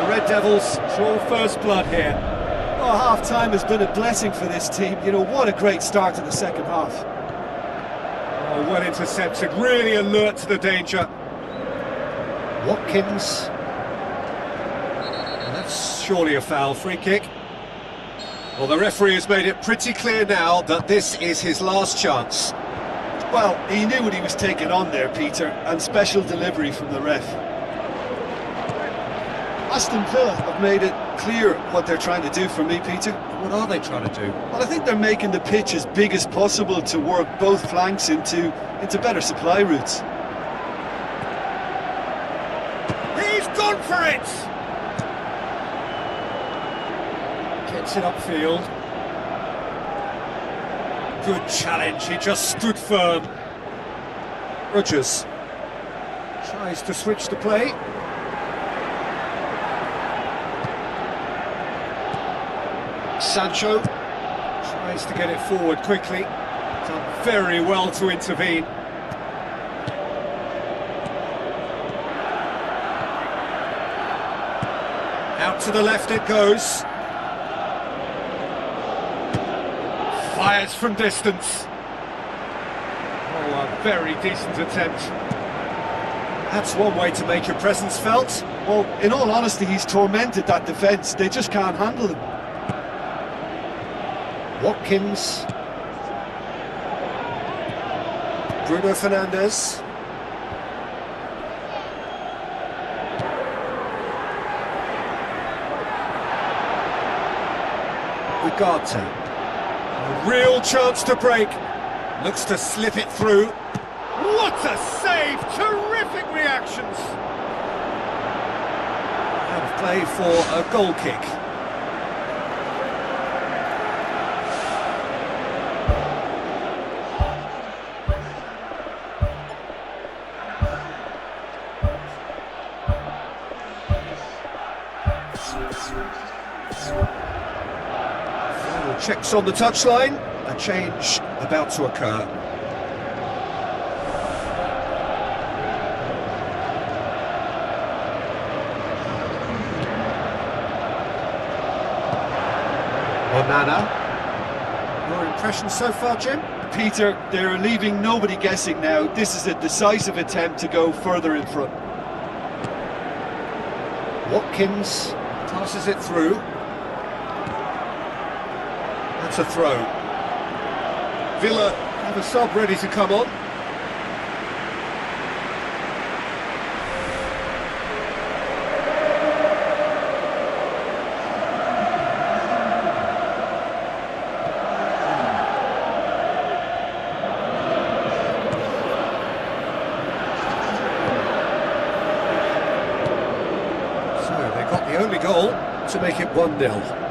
A: Red Devils draw first blood here.
B: Oh, half-time has been a blessing for this team. You know, what a great start to the second half.
A: Oh, well intercepted, really alert to the danger. Watkins. And that's surely a foul, free kick. Well, the referee has made it pretty clear now that this is his last chance.
B: Well, he knew what he was taking on there, Peter, and special delivery from the ref. Aston Villa have made it clear what they're trying to do for me, Peter.
A: What are they trying to do?
B: Well, I think they're making the pitch as big as possible to work both flanks into better supply routes.
A: He's gone for it! Gets it upfield. Good challenge, he just stood firm. Rodgers tries to switch the play. Sancho tries to get it forward quickly. Done very well to intervene. Out to the left it goes. Fires from distance. Oh, a very decent attempt. That's one way to make your presence felt.
B: Well, in all honesty, he's tormented that defence. They just can't handle him.
A: Watkins. Bruno Fernandes. Ugarte. A real chance to break. Looks to slip it through. What a save! Terrific reactions! Out of play for a goal kick. Final checks on the touchline. A change about to occur. Onana. Your impression so far, Jim?
B: Peter, they're leaving nobody guessing now. This is a decisive attempt to go further in front.
A: Watkins passes it through. That's a throw. Villa have a sub ready to come on. The only goal to make it 1-0.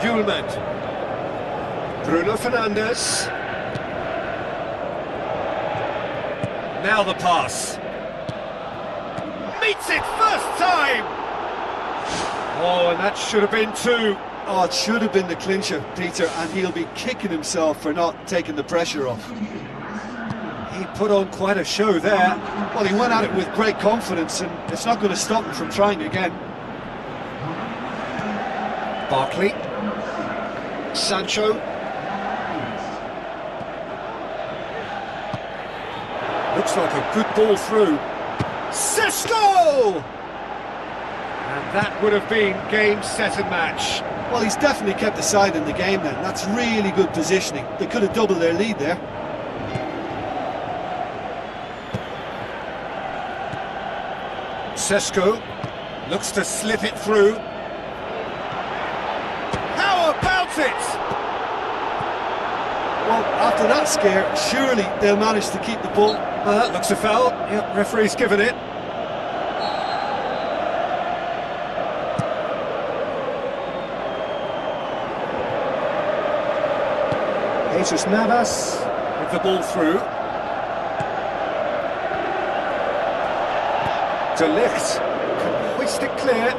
A: Eugine. Bruno Fernandes. Now the pass. Meets it first time! Oh, and that should have been two.
B: Oh, it should have been the clincher, Peter, and he'll be kicking himself for not taking the pressure off.
A: He put on quite a show there.
B: Well, he went at it with great confidence, and it's not going to stop him from trying again.
A: Barkley. Sancho. Looks like a good ball through. Sesko! And that would have been game, set and match.
B: Well, he's definitely kept the side in the game then. That's really good positioning. They could have doubled their lead there.
A: Sesko looks to slip it through. How about it?
B: Well, after that scare, surely they'll manage to keep the ball.
A: That looks a foul. Yep, referee's given it. Jesus Navas with the ball through. De Ligt can hoist it clear.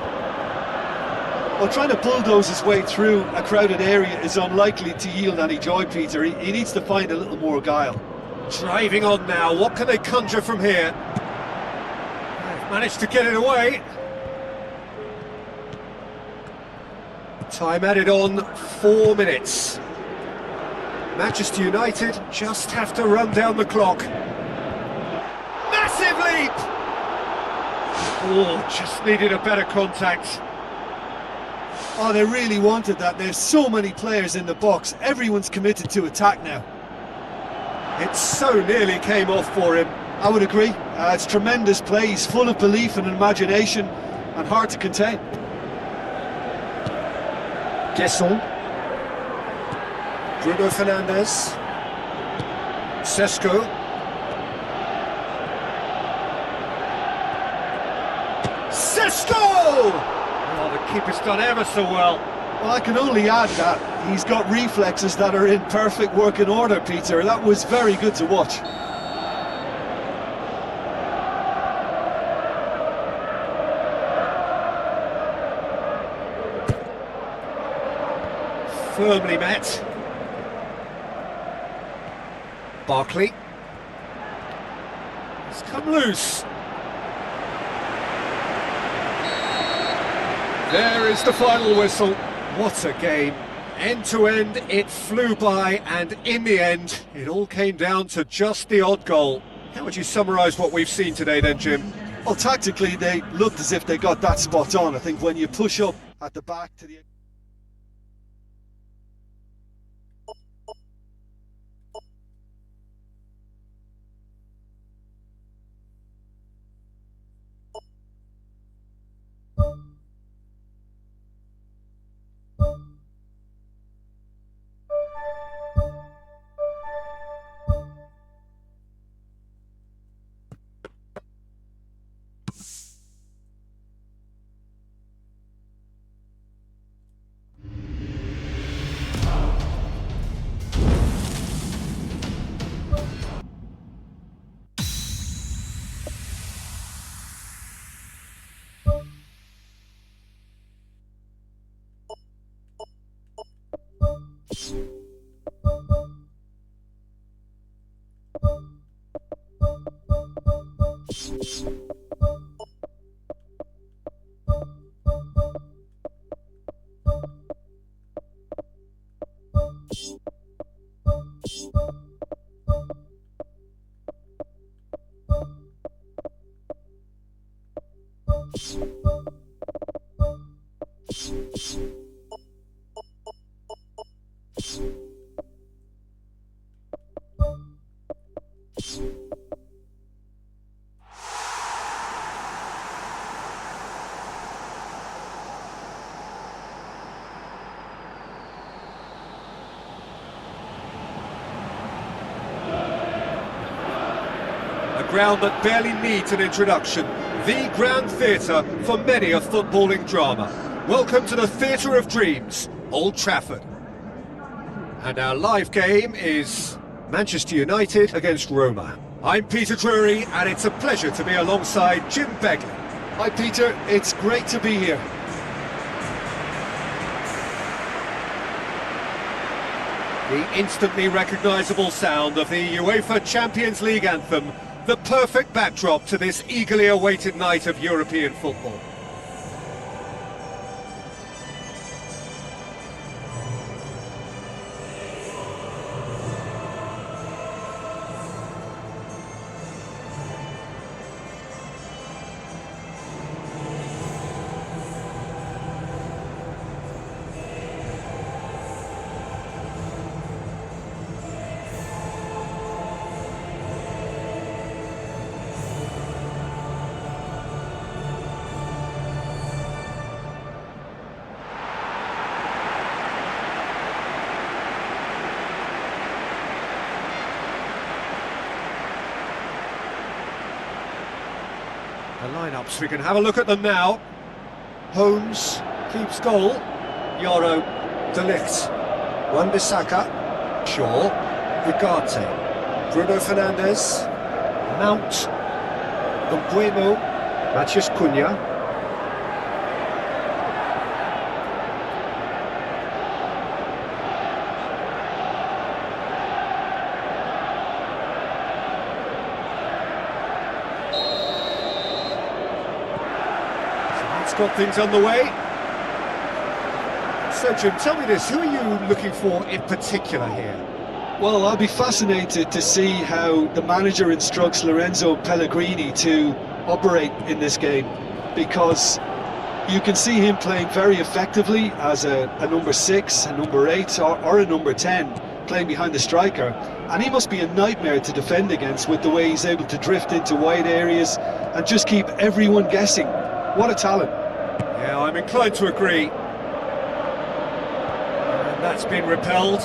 B: Well, trying to bulldoze his way through a crowded area is unlikely to yield any joy, Peter. He needs to find a little more guile.
A: Driving on now, what can they conjure from here? They've managed to get it away. Time added on, 4 minutes. Manchester United just have to run down the clock. Massive leap! Oh, just needed a better contact.
B: Oh, they really wanted that. There's so many players in the box. Everyone's committed to attack now.
A: It so nearly came off for him.
B: I would agree. It's tremendous play. He's full of belief and imagination and hard to contain.
A: Gesson. Bruno Fernandes. Sesko. Sesko! Oh, the keeper's done ever so well.
B: Well, I can only add that he's got reflexes that are in perfect working order, Peter. That was very good to watch.
A: Firmly met. Barkley. It's come loose. There is the final whistle. What a game. End to end, it flew by, and in the end, it all came down to just the odd goal. How would you summarise what we've seen today then, Jim?
B: Well, tactically, they looked as if they got that spot on. I think when you push up at the back to the...
A: A ground that barely needs an introduction. The Grand Theatre for many a footballing drama. Welcome to the Theatre of Dreams, Old Trafford. And our live game is Manchester United against Roma. I'm Peter Drury, and it's a pleasure to be alongside Jim Begley.
B: Hi Peter, it's great to be here.
A: The instantly recognisable sound of the UEFA Champions League anthem, the perfect backdrop to this eagerly awaited night of European football. The lineups, we can have a look at them now. Holmes keeps goal. Yoro, De Ligt, Wan-Bissaka, Shaw, Ugarte, Bruno Fernandes, Mount, Mbuemo, Matheus Cunha. Got things underway. So Jim, tell me this, who are you looking for in particular here?
B: Well, I'll be fascinated to see how the manager instructs Lorenzo Pellegrini to operate in this game, because you can see him playing very effectively as a number 6, a number 8 or a number 10, playing behind the striker, and he must be a nightmare to defend against with the way he's able to drift into wide areas and just keep everyone guessing. What a talent.
A: Yeah, I'm inclined to agree. And that's been repelled.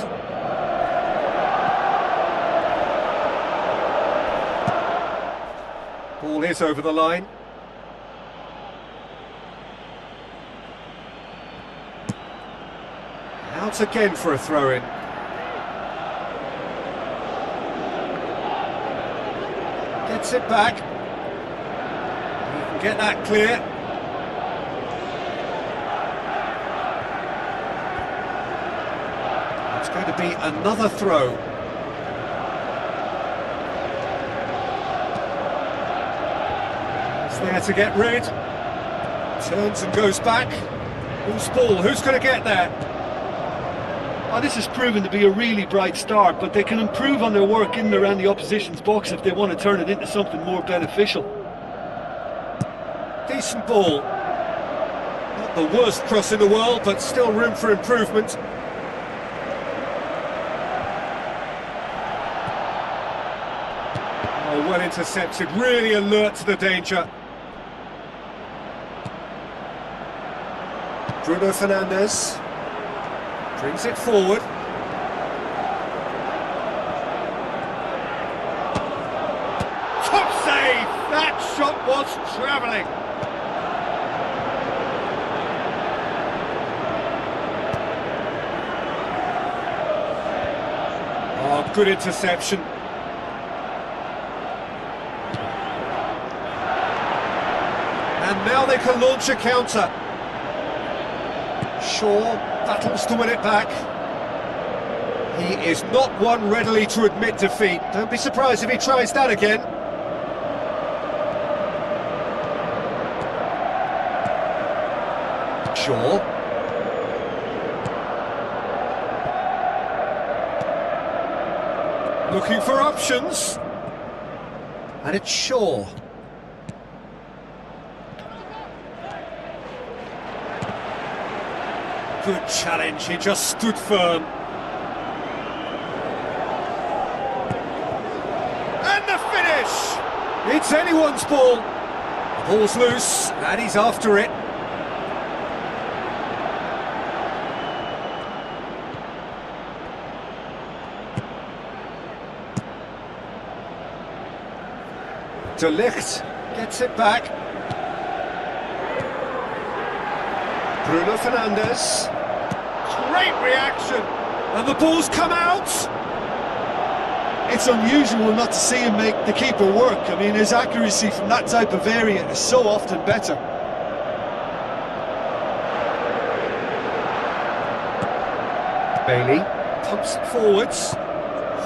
A: Ball is over the line. Out again for a throw-in. Gets it back. He can get that clear. It's going to be another throw. It's there to get rid. Turns and goes back. Who's ball? Who's going to get there?
B: Oh, this has proven to be a really bright start, but they can improve on their work in and around the opposition's box if they want to turn it into something more beneficial.
A: Decent ball. Not the worst cross in the world, but still room for improvement. Oh, well intercepted, really alert to the danger. Bruno Fernandes brings it forward. Top save! That shot was travelling. Oh, good interception. And now they can launch a counter. Shaw battles to win it back. He is not one readily to admit defeat. Don't be surprised if he tries that again. Shaw. Looking for options. And it's Shaw. Good challenge, he just stood firm. And the finish! It's anyone's ball. The ball's loose, and he's after it. De Ligt gets it back. Bruno Fernandes. Great reaction. And the ball's come out.
B: It's unusual not to see him make the keeper work. I mean, his accuracy from that type of area is so often better.
A: Bailey pumps it forwards.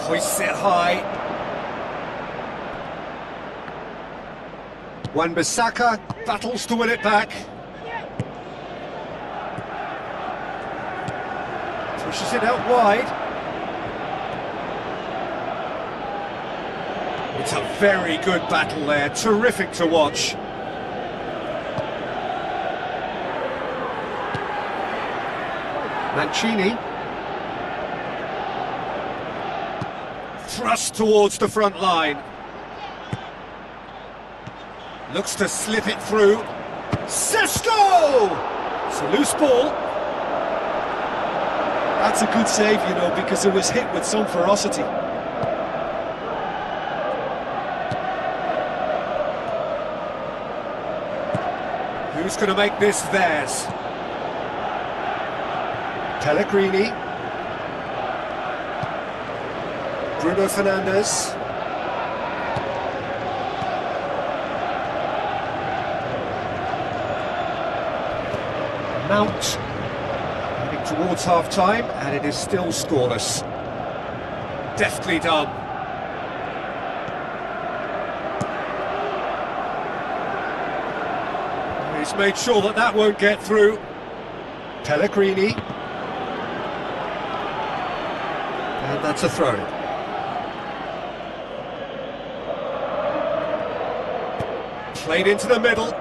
A: Hoists it high. Wan-Bissaka battles to win it back. Pushes it out wide. It's a very good battle there, terrific to watch. Mancini. Thrust towards the front line. Looks to slip it through. Sesko! It's a loose ball.
B: That's a good save, you know, because it was hit with some ferocity.
A: Who's going to make this theirs? Pellegrini. Bruno Fernandes. Mount. Heading towards half-time, and it is still scoreless. Deftly done. He's made sure that that won't get through. Pellegrini. And that's a throw-in. Played into the middle.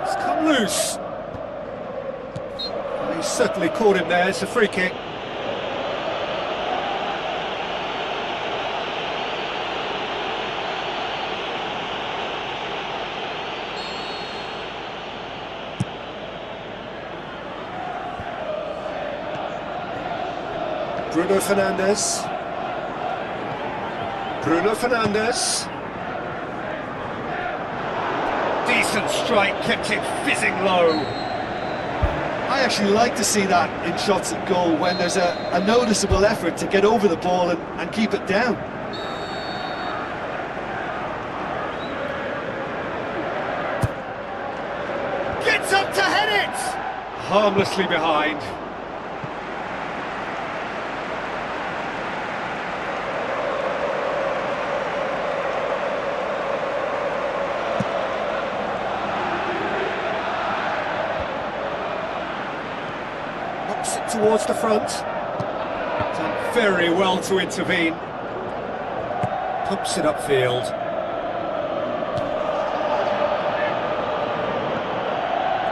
A: It's come loose. Well, he's certainly caught him there. It's a free kick. Bruno Fernandes. Bruno Fernandes. Decent strike, kept it fizzing low.
B: I actually like to see that in shots at goal, when there's a noticeable effort to get over the ball and keep it down.
A: Gets up to head it! Harmlessly behind. Towards the front. Done very well to intervene. Pumps it upfield.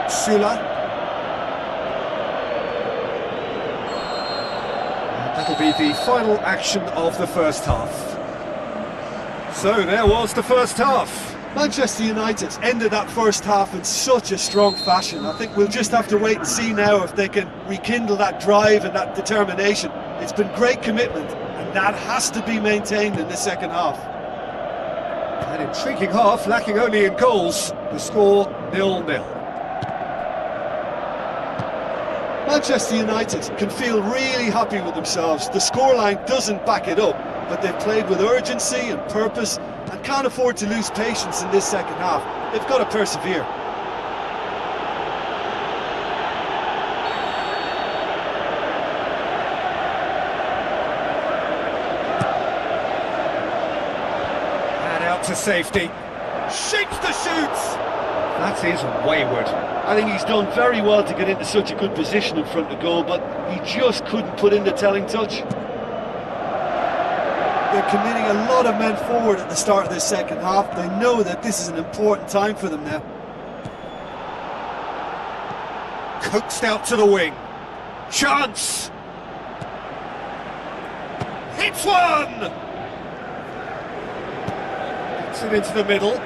A: Sudah. And that'll be the final action of the first half. So there was the first half.
B: Manchester United ended that first half in such a strong fashion. I think we'll just have to wait and see now if they can rekindle that drive and that determination. It's been great commitment, and that has to be maintained in the second half.
A: An intriguing half, lacking only in goals. The score 0-0.
B: Manchester United can feel really happy with themselves. The scoreline doesn't back it up, but they've played with urgency and purpose and can't afford to lose patience in this second half. They've got to persevere.
A: to safety. Shakes the shoots! That is wayward.
B: I think he's done very well to get into such a good position in front of goal, but he just couldn't put in the telling touch. They're committing a lot of men forward at the start of this second half. They know that this is an important time for them now.
A: Coaxed out to the wing. Chance! Hits one! Gets it into the middle.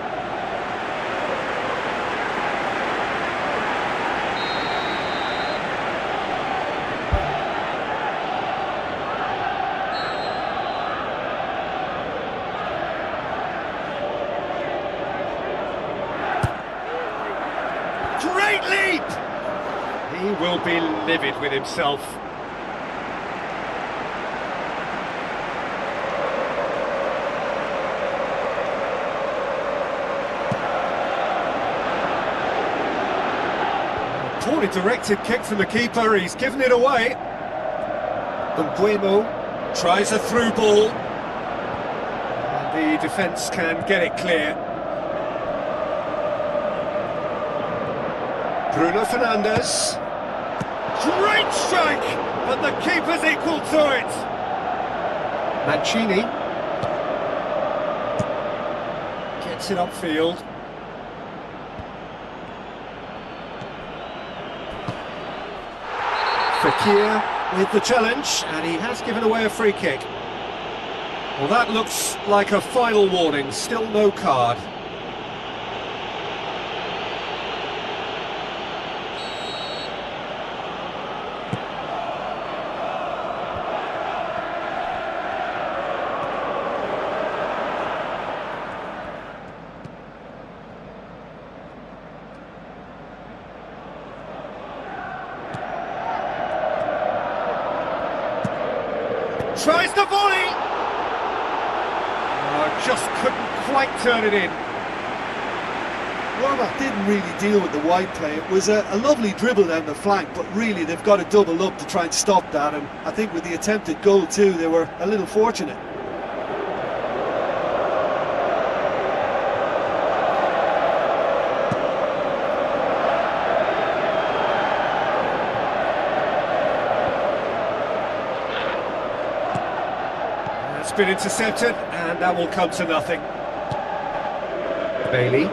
A: Great leap! He will be livid with himself. Poorly directed kick from the keeper, he's given it away. Unbeaten tries a through ball. And the defence can get it clear. Bruno Fernandes. Great strike, but the keeper's equal to it. Mancini gets it upfield. Fekir with the challenge, and he has given away a free kick. Well, that looks like a final warning, still no card. Tries the volley! Oh, just couldn't quite turn it in.
B: Roma didn't really deal with the wide play. It was a lovely dribble down the flank, but really they've got to double up to try and stop that, and I think with the attempted goal too, they were a little fortunate.
A: It's been intercepted, and that will come to nothing. Bailey.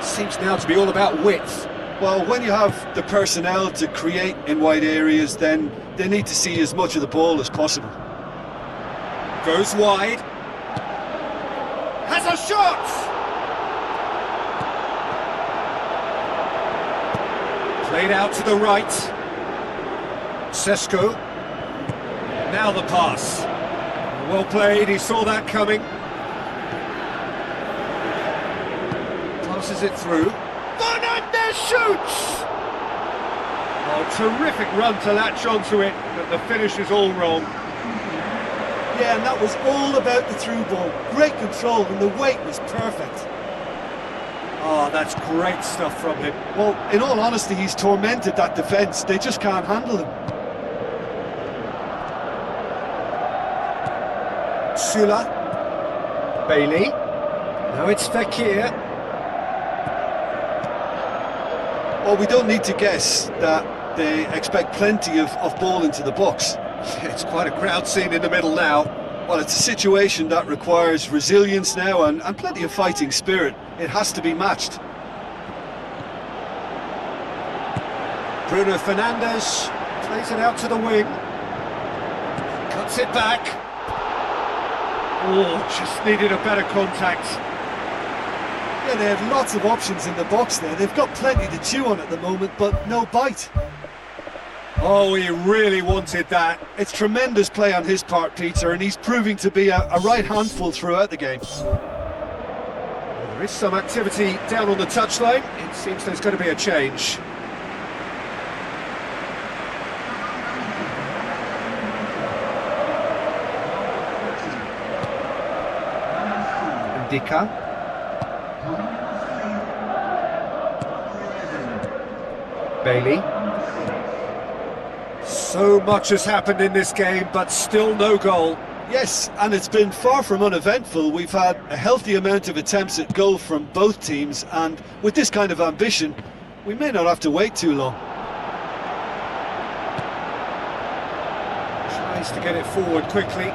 A: Seems now to be all about width.
B: Well, when you have the personnel to create in wide areas, then they need to see as much of the ball as possible.
A: Goes wide. Has a shot! Played out to the right. Sesko. Now the pass. Well played, he saw that coming. Passes it through. Fernandes shoots! Oh, terrific run to latch onto it, but the finish is all wrong.
B: Yeah, and that was all about the through ball. Great control, and the weight was perfect.
A: Oh, that's great stuff from him.
B: Well, in all honesty, he's tormented that defence. They just can't handle him.
A: Sudah. Bailey. Now it's Fekir.
B: Well, we don't need to guess that they expect plenty of ball into the box.
A: It's quite a crowd scene in the middle now.
B: Well, it's a situation that requires resilience now and plenty of fighting spirit. It has to be matched.
A: Bruno Fernandes plays it out to the wing. Cuts it back. Oh, just needed a better contact.
B: Yeah, they have lots of options in the box there. They've got plenty to chew on at the moment, but no bite.
A: Oh, he really wanted that.
B: It's tremendous play on his part, Peter, and he's proving to be a right handful throughout the game.
A: There is some activity down on the touchline. It seems there's going to be a change. Jika. Bailey. So much has happened in this game, but still no goal.
B: Yes, and it's been far from uneventful. We've had a healthy amount of attempts at goal from both teams, and with this kind of ambition, we may not have to wait too long.
A: Tries to get it forward quickly.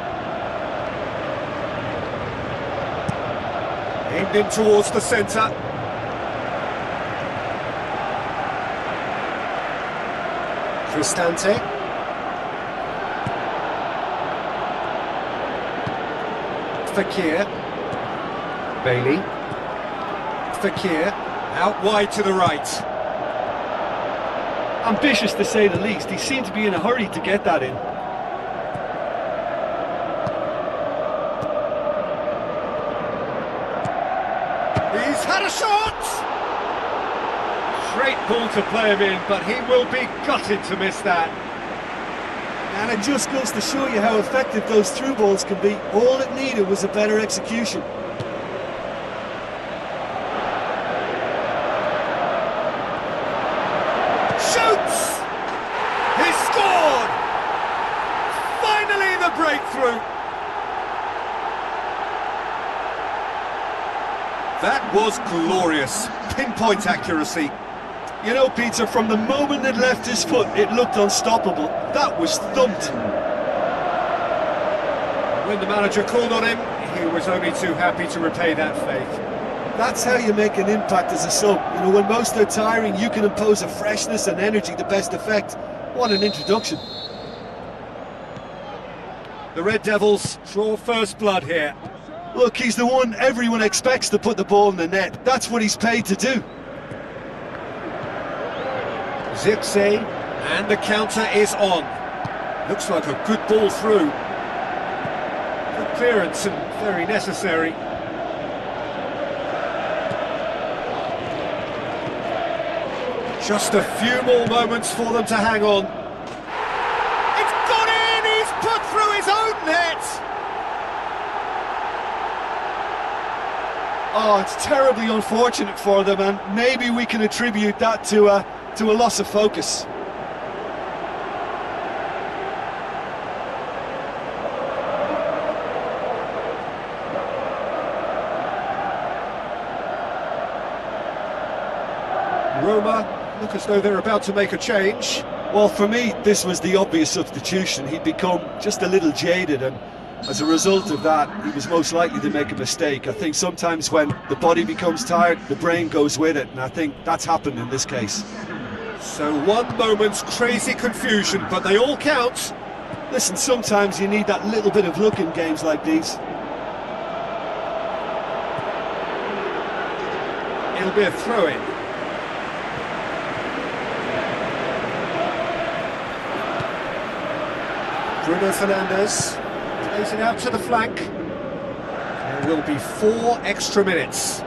A: Aimed in towards the centre. Cristante. Fakir. Bailey. Fakir. Out wide to the right.
B: Ambitious to say the least. He seemed to be in a hurry to get that in.
A: He's had a shot! Great ball to play him in, but he will be gutted to miss that.
B: And it just goes to show you how effective those through balls can be. All it needed was a better execution.
A: Shoots! He scored! Finally the breakthrough! That was glorious. Pinpoint accuracy.
B: You know, Peter, from the moment it left his foot, it looked unstoppable. That was thumped.
A: When the manager called on him, he was only too happy to repay that faith.
B: That's how you make an impact as a sub. You know, when most are tiring, you can impose a freshness and energy to best effect. What an introduction.
A: The Red Devils draw first blood here.
B: Look, he's the one everyone expects to put the ball in the net. That's what he's paid to do.
A: Zirkzee, and the counter is on. Looks like a good ball through. Good clearance and very necessary. Just a few more moments for them to hang on. It's gone in! He's put through his own net!
B: Oh, it's terribly unfortunate for them, and maybe we can attribute that to a loss of focus.
A: Roma look as though they're about to make a change.
B: Well, for me, this was the obvious substitution. He'd become just a little jaded, and as a result of that, he was most likely to make a mistake. I think sometimes when the body becomes tired, the brain goes with it, and I think that's happened in this case.
A: So one moment's crazy confusion, but they all count.
B: Listen, sometimes you need that little bit of luck in games like these.
A: It'll be a throw-in. Bruno Fernandes plays it out to the flank. There will be 4 extra minutes.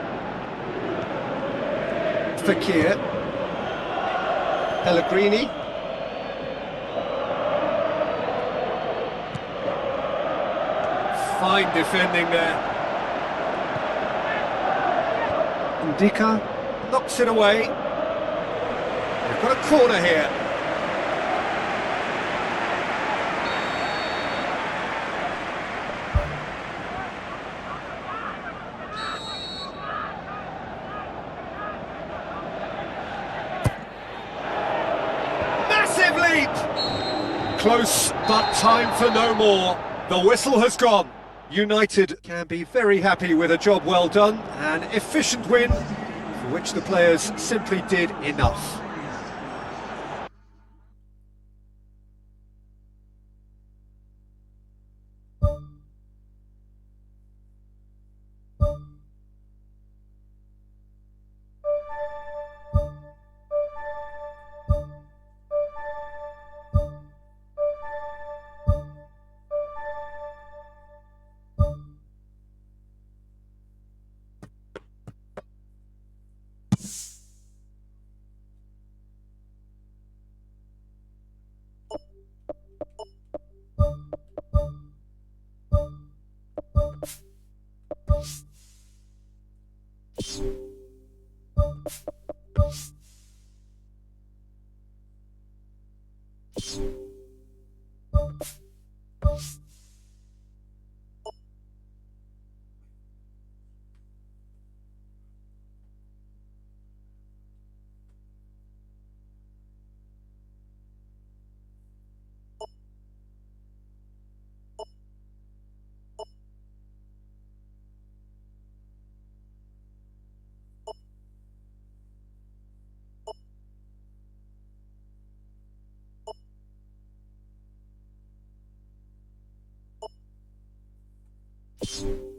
A: Fakir. Pellegrini. Fine defending there. Jika knocks it away. They've got a corner here. Massive leap! Close, but time for no more. The whistle has gone. United can be very happy with a job well done, an efficient win for which the players simply did enough.
C: you.